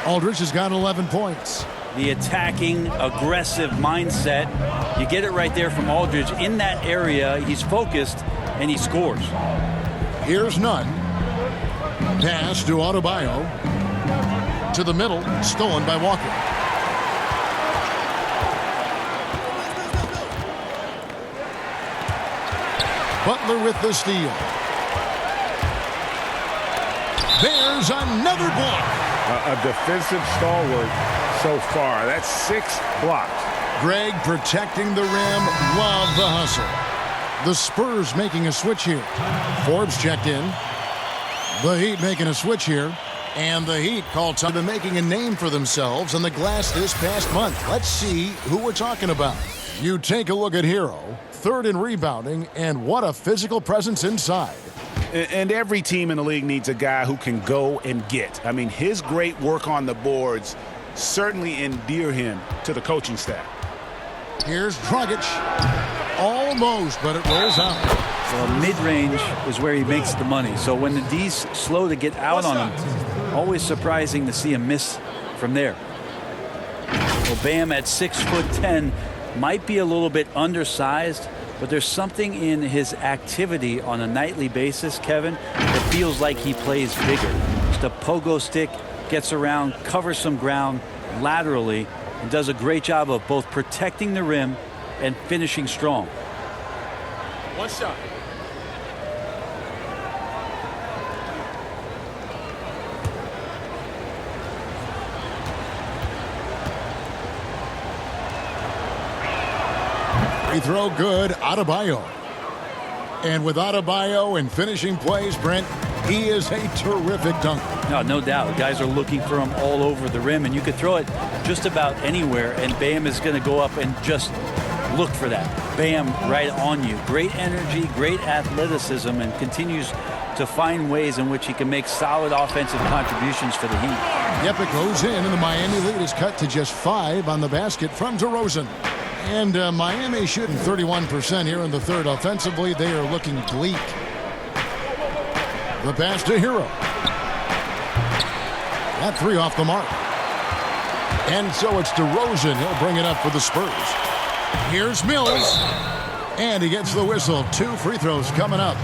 Aldridge has got 11 points. The attacking, aggressive mindset. You get it right there from Aldridge. In that area, he's focused, and he scores. Here's Nunn. Pass to Adebayo. To the middle, stolen by Walker. Butler with the steal. There's another block. A defensive stalwart so far. That's 6 blocks. Gregg protecting the rim. Love the hustle. The Spurs making a switch here. Forbes checked in. The Heat making a switch here. And the Heat called time to making a name for themselves on the glass this past month. Let's see who we're talking about. You take a look at Hero. 3rd in rebounding, and what a physical presence inside. And every team in the league needs a guy who can go and get. I mean, his great work on the boards certainly endear him to the coaching staff. Here's Dragic. Almost, but it rolls out. So mid-range is where he makes the money. So when the D's slow to get out on him, always surprising to see him miss from there. Well, Bam at 6'10" might be a little bit undersized, but there's something in his activity on a nightly basis, Kevin, that feels like he plays bigger. Just a pogo stick, gets around, covers some ground laterally, and does a great job of both protecting the rim and finishing strong. 1 shot. Free throw good. Adebayo. And with Adebayo and finishing plays, Brent, he is a terrific dunker. No doubt. Guys are looking for him all over the rim, and you could throw it just about anywhere, and Bam is going to go up and just look for that. Bam right on you. Great energy, great athleticism, and continues to find ways in which he can make solid offensive contributions for the Heat. Yep, it goes in, and the Miami lead is cut to just 5 on the basket from Derozan. And Miami shooting 31% here in the 3rd. Offensively, they are looking bleak. The pass to Hero. That 3 off the mark. And so it's DeRozan. He'll bring it up for the Spurs. Here's Mills. And he gets the whistle. 2 free throws coming up.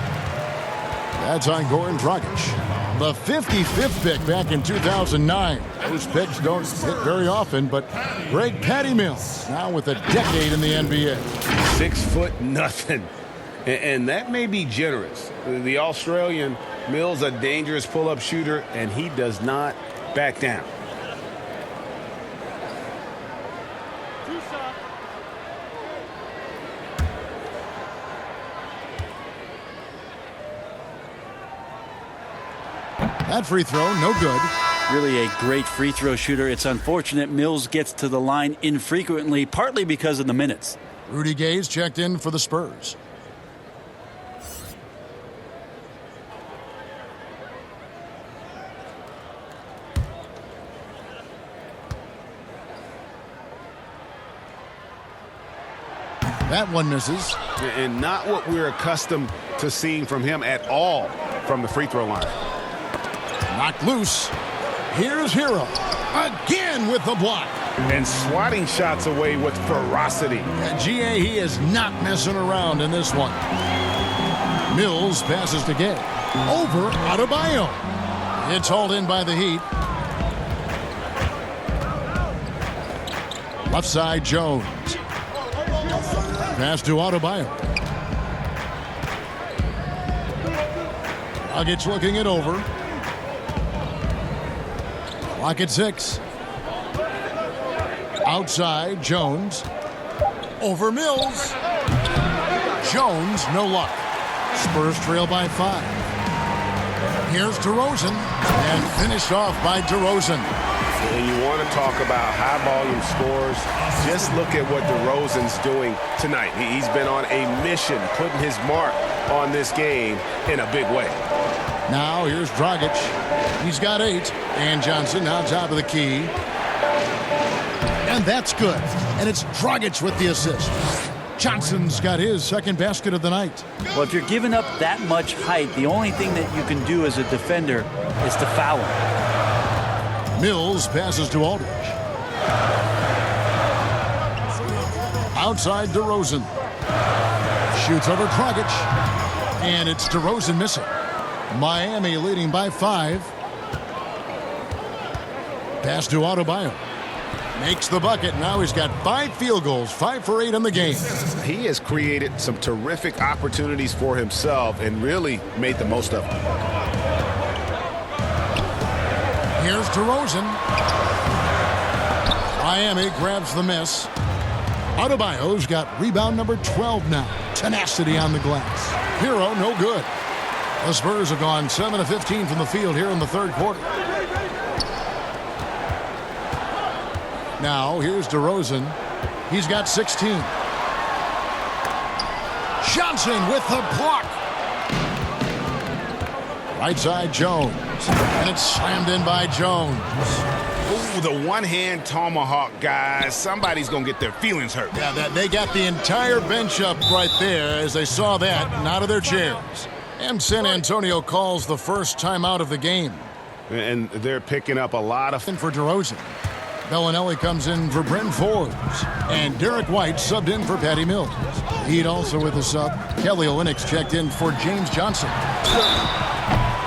That's on Goran Dragic. The 55th pick back in 2009. Those picks don't hit very often, but Greg Patty Mills now with a decade in the NBA. 6'0". And that may be generous. The Australian Mills, a dangerous pull-up shooter, and he does not back down. That free throw, no good. Really a great free throw shooter. It's unfortunate Mills gets to the line infrequently, partly because of the minutes. Rudy Gay's checked in for the Spurs. That one misses. And not what we're accustomed to seeing from him at all from the free throw line. Knocked loose. Here's Hero. Again with the block. And swatting shots away with ferocity. GA, he is not messing around in this one. Mills passes to Gay. Over Adebayo. It's hauled in by the Heat. Left side, Jones. Pass to Adebayo. Dragic looking it over. Clock at 6. Outside, Jones. Over Mills. Jones, no luck. Spurs trail by 5. Here's DeRozan. And finished off by DeRozan. And you want to talk about high-volume scores, just look at what DeRozan's doing tonight. He's been on a mission, putting his mark on this game in a big way. Now here's Dragic. He's got 8. And Johnson now top of the key. And that's good. And it's Dragic with the assist. Johnson's got his second basket of the night. Well, if you're giving up that much height, the only thing that you can do as a defender is to foul him. Mills passes to Aldridge. Outside DeRozan. Shoots over Dragic. And it's DeRozan missing. Miami leading by 5. Pass to Adebayo. Makes the bucket. Now he's got 5 field goals, 5 for 8 in the game. He has created some terrific opportunities for himself and really made the most of them. Here's DeRozan. Miami grabs the miss. Adebayo's got rebound number 12 now. Tenacity on the glass. Hero, no good. The Spurs have gone 7 of 15 from the field here in the third quarter. Now, here's DeRozan. He's got 16. Johnson with the block. Right side, Jones. And it's slammed in by Jones. Ooh, the one-hand tomahawk, guys. Somebody's going to get their feelings hurt. Yeah, they got the entire bench up right there as they saw that and out of their chairs. And San Antonio calls the first timeout of the game. And they're picking up a lot of... For DeRozan. Bellinelli comes in for Bryn Forbes. And Derek White subbed in for Patty Mills. Heat also with a sub. Kelly Olynyk checked in for James Johnson.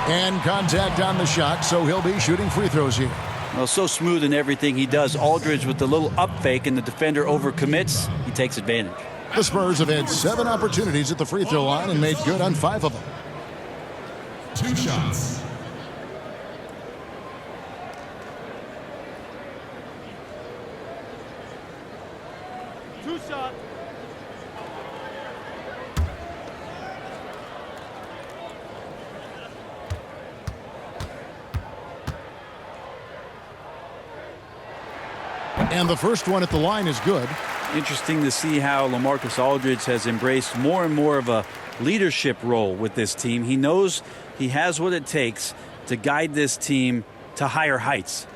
And contact on the shot, so he'll be shooting free throws here. Well, so smooth in everything he does. Aldridge with the little up fake and the defender overcommits. He takes advantage. The Spurs have had 7 opportunities at the free throw line and made good on 5 of them. 2 shots. And the first one at the line is good. Interesting to see how LaMarcus Aldridge has embraced more and more of a leadership role with this team. He knows he has what it takes to guide this team to higher heights.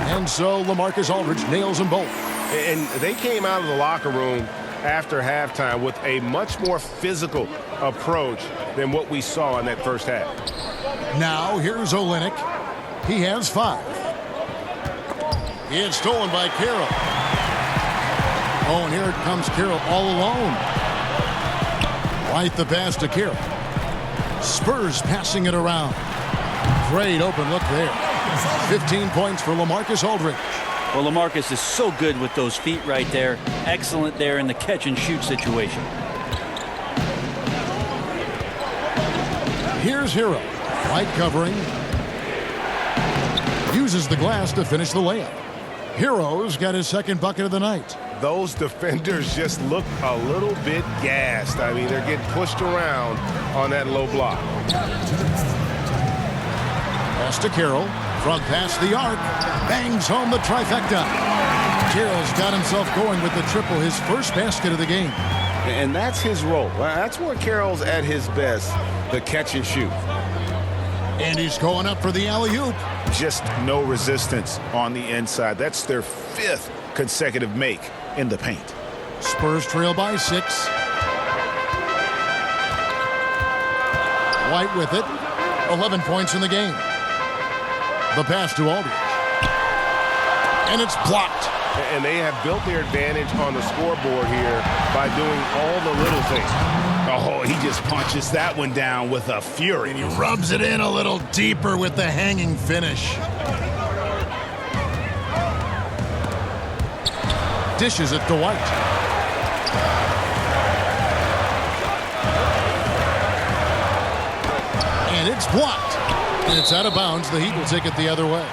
And so LaMarcus Aldridge nails them both. And they came out of the locker room after halftime with a much more physical approach than what we saw in that first half. Now here's Olynyk. He has 5. It's stolen by Carroll. Oh, and here it comes Carroll all alone. Right the pass to Carroll. Spurs passing it around. Great open look there. 15 points for LaMarcus Aldridge. Well, LaMarcus is so good with those feet right there. Excellent there in the catch and shoot situation. Here's Hero. White covering. Uses the glass to finish the layup. Hero's got his second bucket of the night. Those defenders just look a little bit gassed. I mean, they're getting pushed around on that low block. Pass to Carroll. From past the arc. Bangs home the trifecta. Carroll's got himself going with the triple, his first basket of the game. And that's his role. That's where Carroll's at his best, the catch and shoot. And he's going up for the alley-oop. Just no resistance on the inside. That's their 5th consecutive make in the paint. Spurs trail by 6. White with it. 11 points in the game. The pass to Aldridge. And it's blocked. And they have built their advantage on the scoreboard here by doing all the little things. Oh, he just punches that one down with a fury. And he rubs it in a little deeper with the hanging finish. Dishes it to White. And it's blocked. And it's out of bounds. The Heat will take it the other way.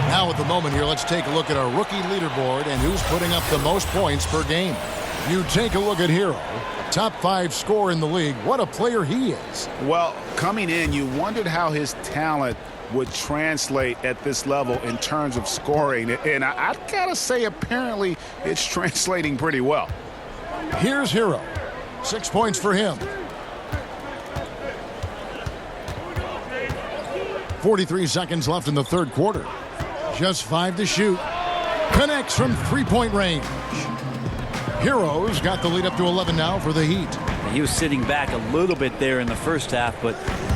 Now at the moment here, let's take a look at our rookie leaderboard and who's putting up the most points per game. You take a look at Hero, top 5 scorer in the league. What a player he is. Well, coming in, you wondered how his talent would translate at this level in terms of scoring. And I've got to say, apparently, it's translating pretty well. Here's Hero. 6 points for him. 43 seconds left in the third quarter. Just 5 to shoot. Connects from three-point range. Hero's got the lead up to 11 now for the Heat. He was sitting back a little bit there in the first half, but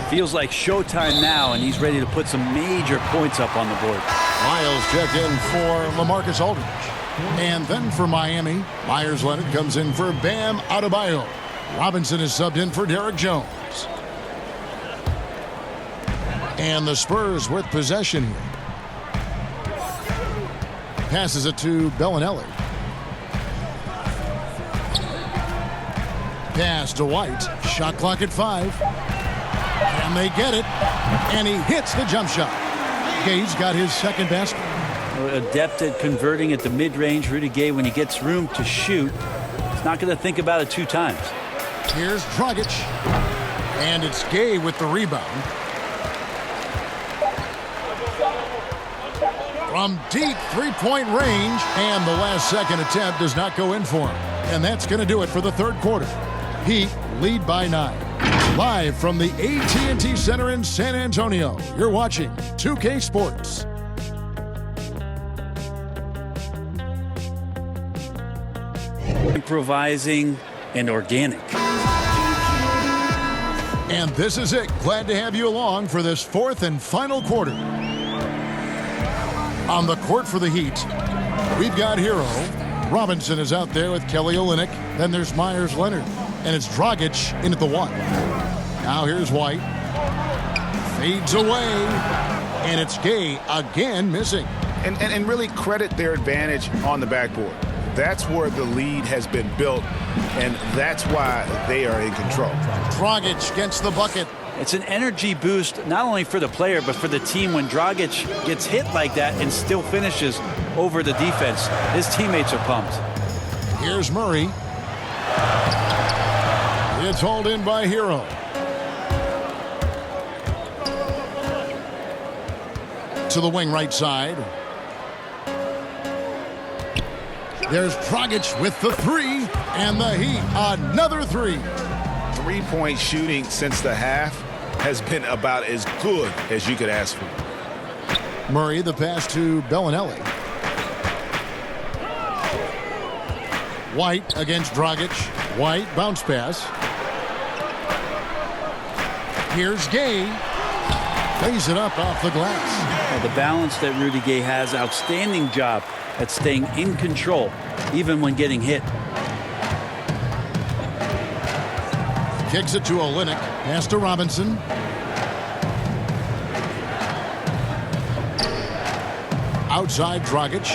feels like showtime now, and he's ready to put some major points up on the board. Miles checked in for LaMarcus Aldridge. And then for Miami, Myers Leonard comes in for Bam Adebayo. Robinson is subbed in for Derek Jones. And the Spurs with possession here. Passes it to Bellinelli. Pass to White. Shot clock at 5. Can they get it? And he hits the jump shot. Gay's got his second basket. Adept at converting at the mid-range. Rudy Gay, when he gets room to shoot, he's not going to think about it 2 times. Here's Dragic. And it's Gay with the rebound. From deep three-point range, and the last second attempt does not go in for him. And that's going to do it for the third quarter. Heat lead by 9. Live from the AT&T Center in San Antonio, you're watching 2K Sports. Improvising and organic. And this is it. Glad to have you along for this 4th and final quarter. On the court for the Heat, we've got Hero. Robinson is out there with Kelly Olynyk. Then there's Myers Leonard. And it's Dragic in at the 1. Now here's White. Fades away. And it's Gay again missing. And really credit their advantage on the backboard. That's where the lead has been built, and that's why they are in control. Dragic gets the bucket. It's an energy boost not only for the player but for the team when Dragic gets hit like that and still finishes over the defense. His teammates are pumped. Here's Murray. It's hauled in by Hero. To the wing right side. There's Dragic with the 3, and the Heat another 3. 3-point shooting since the half has been about as good as you could ask for. Murray, the pass to Bellinelli. White against Dragic. White, bounce pass. Here's Gay. Lays it up off the glass. Well, the balance that Rudy Gay has, outstanding job at staying in control, even when getting hit. Kicks it to Olynyk. Pass to Robinson. Outside Dragic.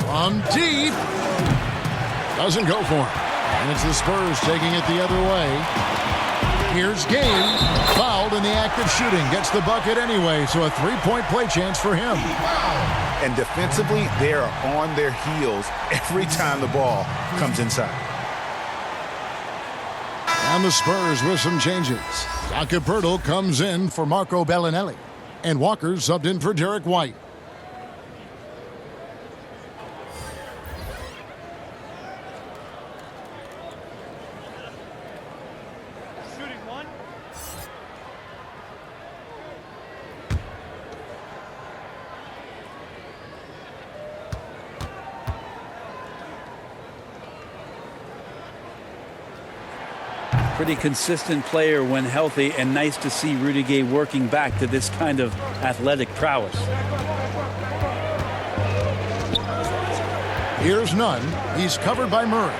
From deep. Doesn't go for him. And it's the Spurs taking it the other way. Here's Gay. Fouled in the act of shooting. Gets the bucket anyway, so a 3-point play chance for him. And defensively, they are on their heels every time the ball comes inside. And the Spurs with some changes. Jakob comes in for Marco Bellinelli. And Walker subbed in for Derek White. Pretty consistent player when healthy, and nice to see Rudy Gay working back to this kind of athletic prowess. Here's Nunn. He's covered by Murray.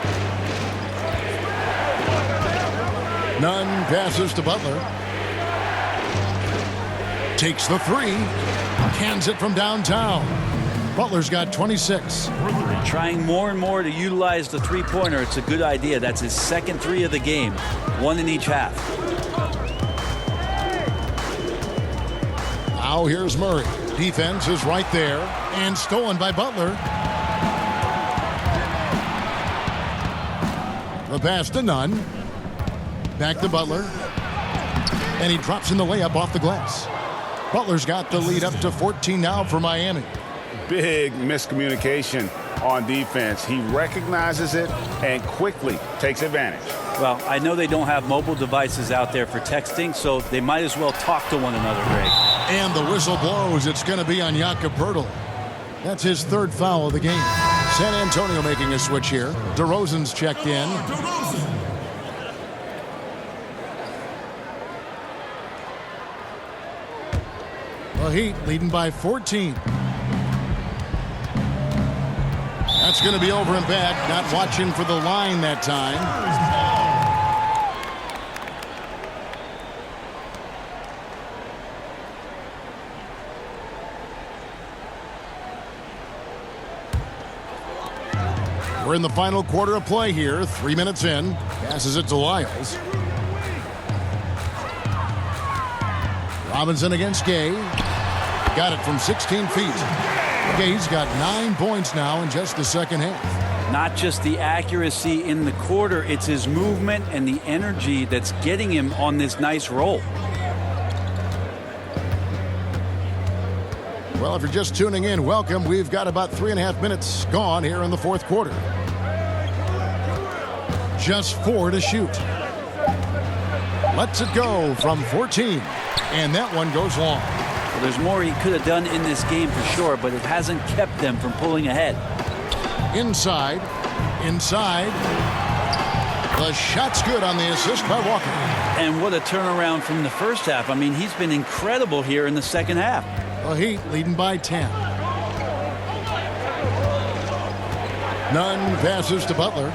Nunn passes to Butler. Takes the three. Cans it from downtown. Butler's got 26. Trying more and more to utilize the three-pointer. It's a good idea. That's his second three of the game. One in each half. Now here's Murray. Defense is right there. And stolen by Butler. The pass to Nunn. Back to Butler. And he drops in the layup off the glass. Butler's got the lead up to 14 now for Miami. Big miscommunication on defense. He recognizes it and quickly takes advantage. Well, I know they don't have mobile devices out there for texting, so they might as well talk to one another, Greg. And the whistle blows. It's going to be on Jakob. That's his third foul of the game. San Antonio making a switch here. DeRozan's checked in. The Heat leading by 14. That's going to be over and back. Not watching for the line that time. We're in the final quarter of play here. 3 minutes in. Passes it to Lyles. Robinson against Gay. Got it from 16 feet. Gay's got 9 points now in just the second half. Not just the accuracy in the quarter, it's his movement and the energy that's getting him on this nice roll. Well, if you're just tuning in, welcome. We've got about 3.5 minutes gone here in the fourth quarter. Just 4 to shoot. Lets it go from 14. And that one goes long. Well, there's more he could have done in this game for sure, but it hasn't kept them from pulling ahead. Inside. The shot's good on the assist by Walker. And what a turnaround from the first half. I mean, he's been incredible here in the second half. The Heat leading by 10. Nunn passes to Butler.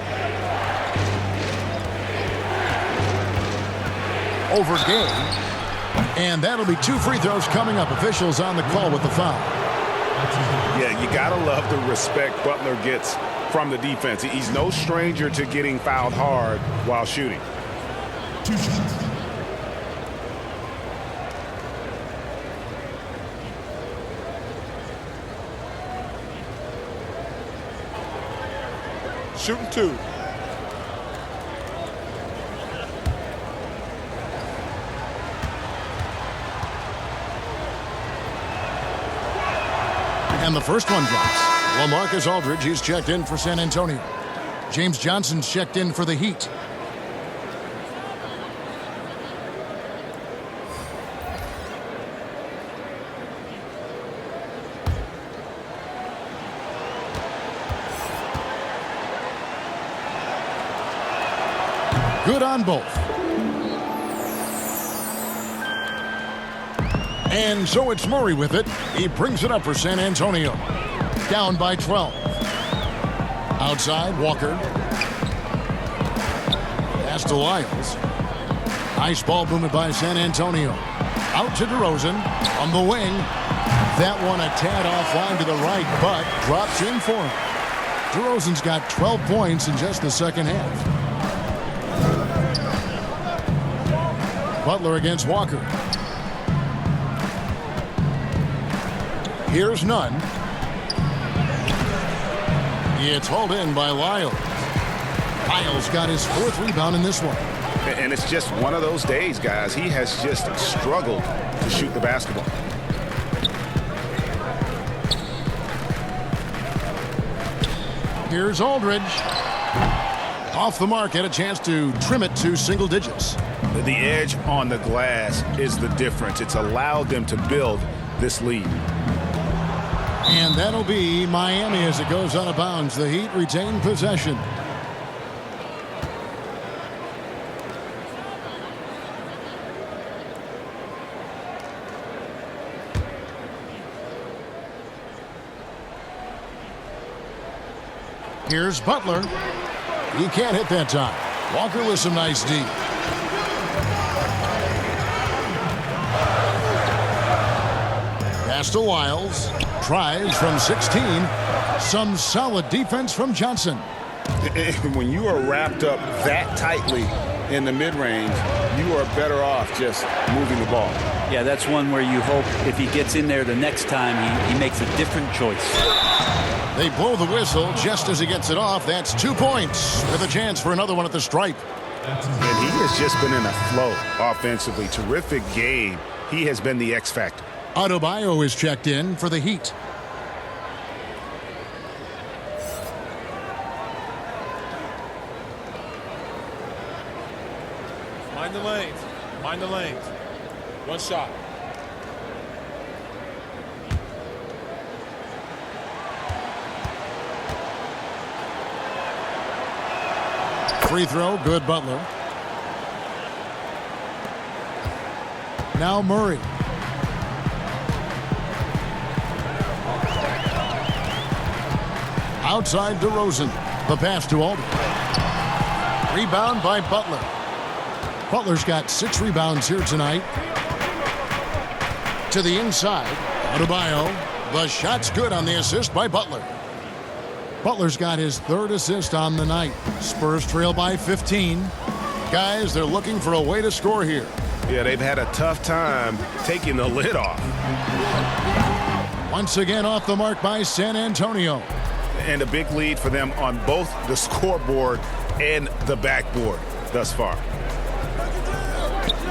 Over Gay. And that'll be 2 free throws coming up. Officials on the call with the foul. Yeah, you got to love the respect Butler gets from the defense. He's no stranger to getting fouled hard while shooting. 2 shots. Shooting 2. And the first one drops. LaMarcus Aldridge, he's checked in for San Antonio. James Johnson's checked in for the Heat. Good on both. And so it's Murray with it. He brings it up for San Antonio. Down by 12. Outside, Walker. Pass to Lyles. Nice ball movement by San Antonio. Out to DeRozan on the wing. That one a tad offline to the right, but drops in for him. DeRozan's got 12 points in just the second half. Butler against Walker. Here's Nunn. It's hauled in by Lyles. Lyles got his 4th rebound in this one. And it's just one of those days, guys. He has just struggled to shoot the basketball. Here's Aldridge. Off the mark, had a chance to trim it to single digits. The edge on the glass is the difference. It's allowed them to build this lead. And that'll be Miami as it goes out of bounds. The Heat retain possession. Here's Butler. He can't hit that time. Walker with some nice D. Pass to Wiles. Tries from 16. Some solid defense from Johnson. When you are wrapped up that tightly in the mid-range, you are better off just moving the ball. Yeah, that's one where you hope if he gets in there the next time, he makes a different choice. They blow the whistle just as he gets it off. That's 2 points with a chance for another one at the stripe. And he has just been in a flow offensively. Terrific game. He has been the X factor. Adebayo is checked in for the Heat. Mind the lanes. Mind the lanes. One shot. Free throw, good Butler. Now Murray. Outside DeRozan. The pass to Aldridge. Rebound by Butler. Butler's got 6 rebounds here tonight. To the inside. Adebayo. The shot's good on the assist by Butler. Butler's got his 3rd assist on the night. Spurs trail by 15. Guys, they're looking for a way to score here. Yeah, they've had a tough time taking the lid off. Once again off the mark by San Antonio. And a big lead for them on both the scoreboard and the backboard thus far.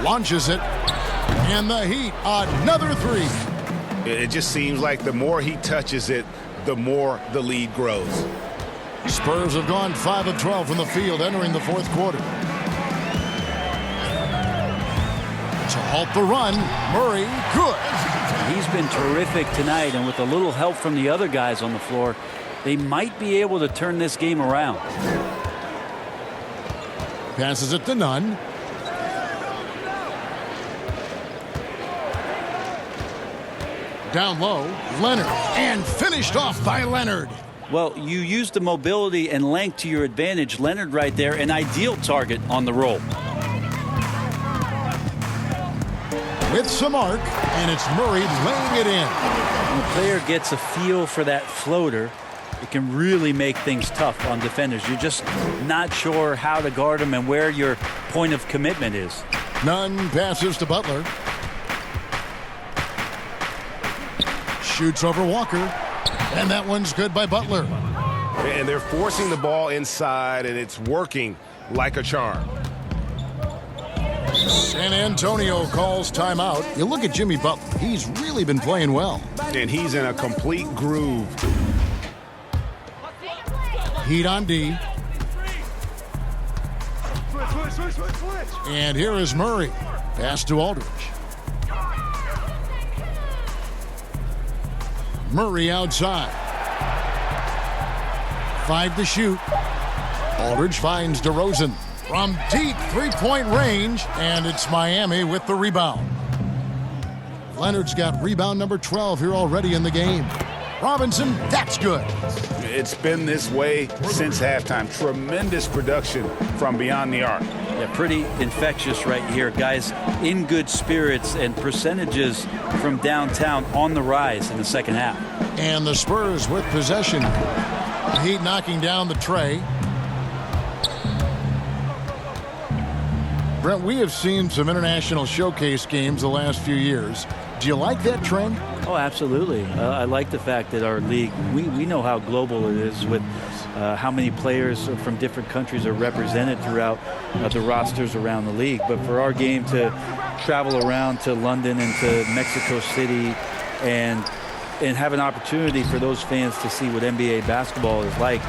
Launches it. And the Heat, another 3. It just seems like the more he touches it, the more the lead grows. Spurs have gone 5 of 12 from the field entering the 4th quarter. To halt the run, Murray, good. He's been terrific tonight, and with a little help from the other guys on the floor, they might be able to turn this game around. Passes it to Nunn. Down low, Leonard, and finished off by Leonard. Well, you used the mobility and length to your advantage. Leonard right there, an ideal target on the roll. With some arc, and it's Murray laying it in. When the player gets a feel for that floater, it can really make things tough on defenders. You're just not sure how to guard them and where your point of commitment is. Nunn passes to Butler. Shoots over Walker. And that one's good by Butler. And they're forcing the ball inside, and it's working like a charm. San Antonio calls timeout. You look at Jimmy Butler. He's really been playing well. And he's in a complete groove. Heat on D. And here is Murray. Pass to Aldridge. Murray outside. 5 to shoot. Aldridge finds DeRozan from deep 3-point range, and it's Miami with the rebound. Leonard's got rebound number 12 here already in the game. Robinson, that's good. It's been this way since halftime. Tremendous production from beyond the arc. Yeah, pretty infectious right here. Guys in good spirits, and percentages from downtown on the rise in the second half. And the Spurs with possession. Heat knocking down the tray. Brent, we have seen some international showcase games the last few years. Do you like that trend? Oh, absolutely. I like the fact that our league, we know how global it is with how many players from different countries are represented throughout the rosters around the league. But for our game to travel around to London and to Mexico City and have an opportunity for those fans to see what NBA basketball is like,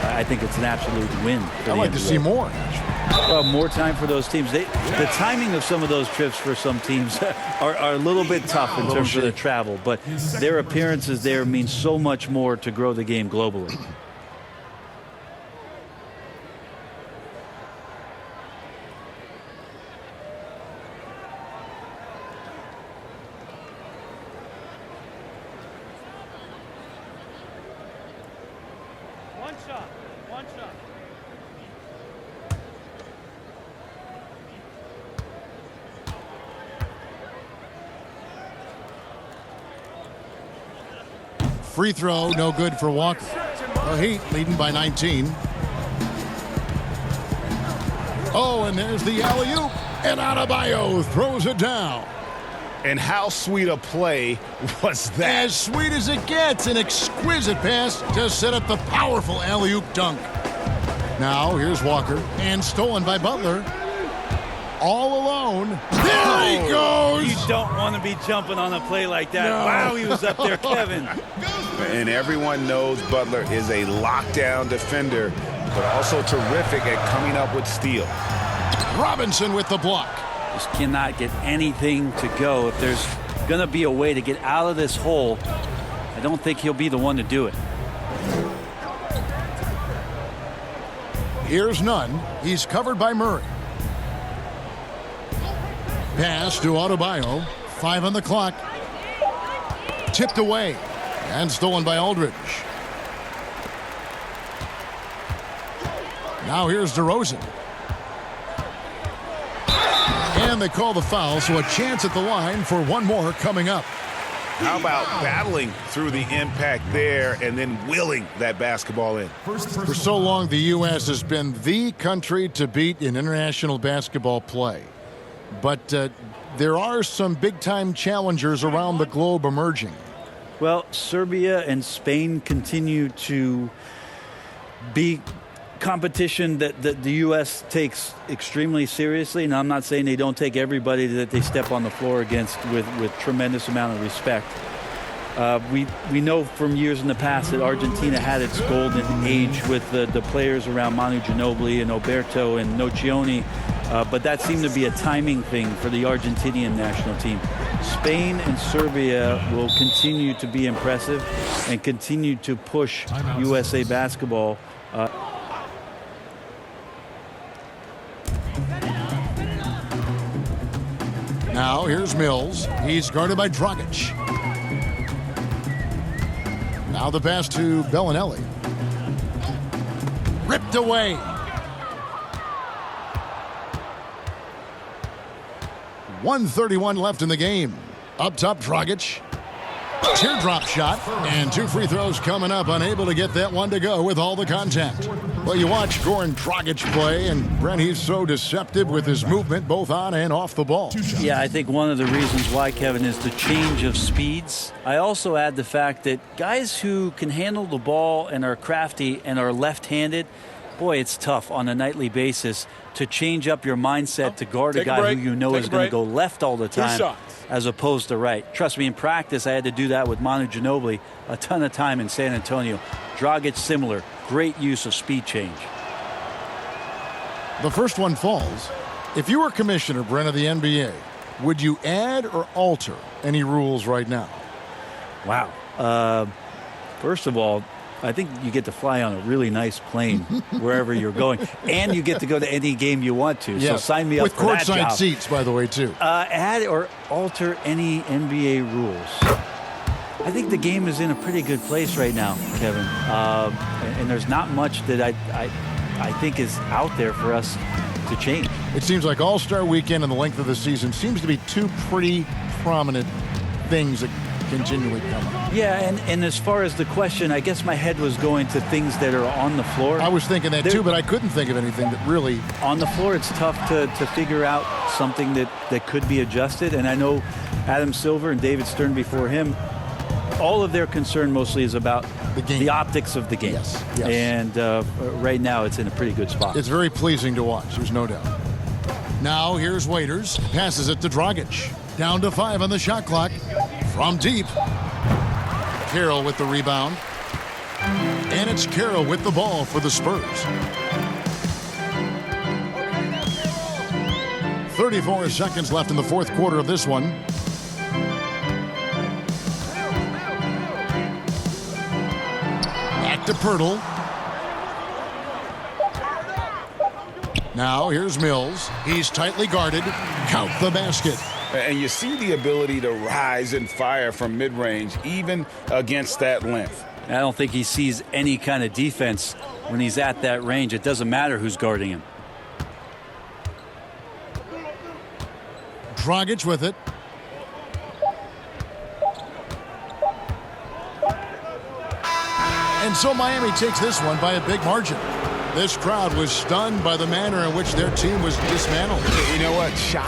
I think it's an absolute win. I'd like to see more. More time for those teams. The timing of some of those trips for some teams are a little bit tough in terms of the travel, but their appearances there mean so much more to grow the game globally. One shot. Free throw, no good for Walker. The Heat leading by 19. Oh, and there's the alley-oop. And Adebayo throws it down. And how sweet a play was that? As sweet as it gets. An exquisite pass to set up the powerful alley-oop dunk. Now, here's Walker. And stolen by Butler. All alone. There he goes! You don't want to be jumping on a play like that. No. Wow, he was up there, Kevin. And everyone knows Butler is a lockdown defender, but also terrific at coming up with steals. Robinson with the block. Just cannot get anything to go. If there's going to be a way to get out of this hole, I don't think he'll be the one to do it. Here's none. He's covered by Murray. Pass to Adebayo. 5 on the clock. Tipped away. And stolen by Aldridge. Now here's DeRozan. And they call the foul, so a chance at the line for one more coming up. How about battling through the impact there and then willing that basketball in? For so long, the U.S. has been the country to beat in international basketball play. But there are some big-time challengers around the globe emerging. Well, Serbia and Spain continue to be competition that the U.S. takes extremely seriously. Now, I'm not saying they don't take everybody that they step on the floor against with tremendous amount of respect. We know from years in the past that Argentina had its golden age with the players around Manu Ginobili and Oberto and Nocioni, but that seemed to be a timing thing for the Argentinian national team. Spain and Serbia will continue to be impressive and continue to push USA basketball. Now here's Mills. He's guarded by Dragic. Now the pass to Bellinelli. Ripped away. .131 left in the game. Up top, Dragic. Teardrop shot. And 2 free throws coming up. Unable to get that one to go with all the contact. Well, you watch Goran Dragic play, and Brent, he's so deceptive with his movement both on and off the ball. Yeah, I think one of the reasons why, Kevin, is the change of speeds. I also add the fact that guys who can handle the ball and are crafty and are left-handed, boy, it's tough on a nightly basis to change up your mindset to guard a guy who you know is going to go left all the time as opposed to right. Trust me, in practice, I had to do that with Manu Ginobili a ton of time in San Antonio. Dragic, similar. Great use of speed change. The first one falls. If you were commissioner, Brent, of the NBA, would you add or alter any rules right now? Wow. First of all, I think you get to fly on a really nice plane wherever you're going, and you get to go to any game you want to. Yes. So sign me up with for that job. With courtside seats, by the way, too. Add or alter any NBA rules. I think the game is in a pretty good place right now, Kevin. And there's not much that I think is out there for us to change. It seems like All-Star Weekend and the length of the season seems to be two pretty prominent things that continually come up. Yeah, and as far as the question, I guess my head was going to things that are on the floor. I was thinking that too, but I couldn't think of anything that really... On the floor, it's tough to figure out something that could be adjusted. And I know Adam Silver and David Stern before him all of their concern mostly is about The game. the optics of the game. Yes, yes. And right now it's in a pretty good spot. It's very pleasing to watch, there's no doubt. Now here's Waiters. Passes it to Dragic. Down to 5 on the shot clock. From deep. Carroll with the rebound. And it's Carroll with the ball for the Spurs. 34 seconds left in the fourth quarter of this one. Back to Pirtle. Now here's Mills. He's tightly guarded. Count the basket. And you see the ability to rise and fire from mid-range, even against that length. I don't think he sees any kind of defense when he's at that range. It doesn't matter who's guarding him. Dragic with it. And so Miami takes this one by a big margin. This crowd was stunned by the manner in which their team was dismantled. You know what? Shy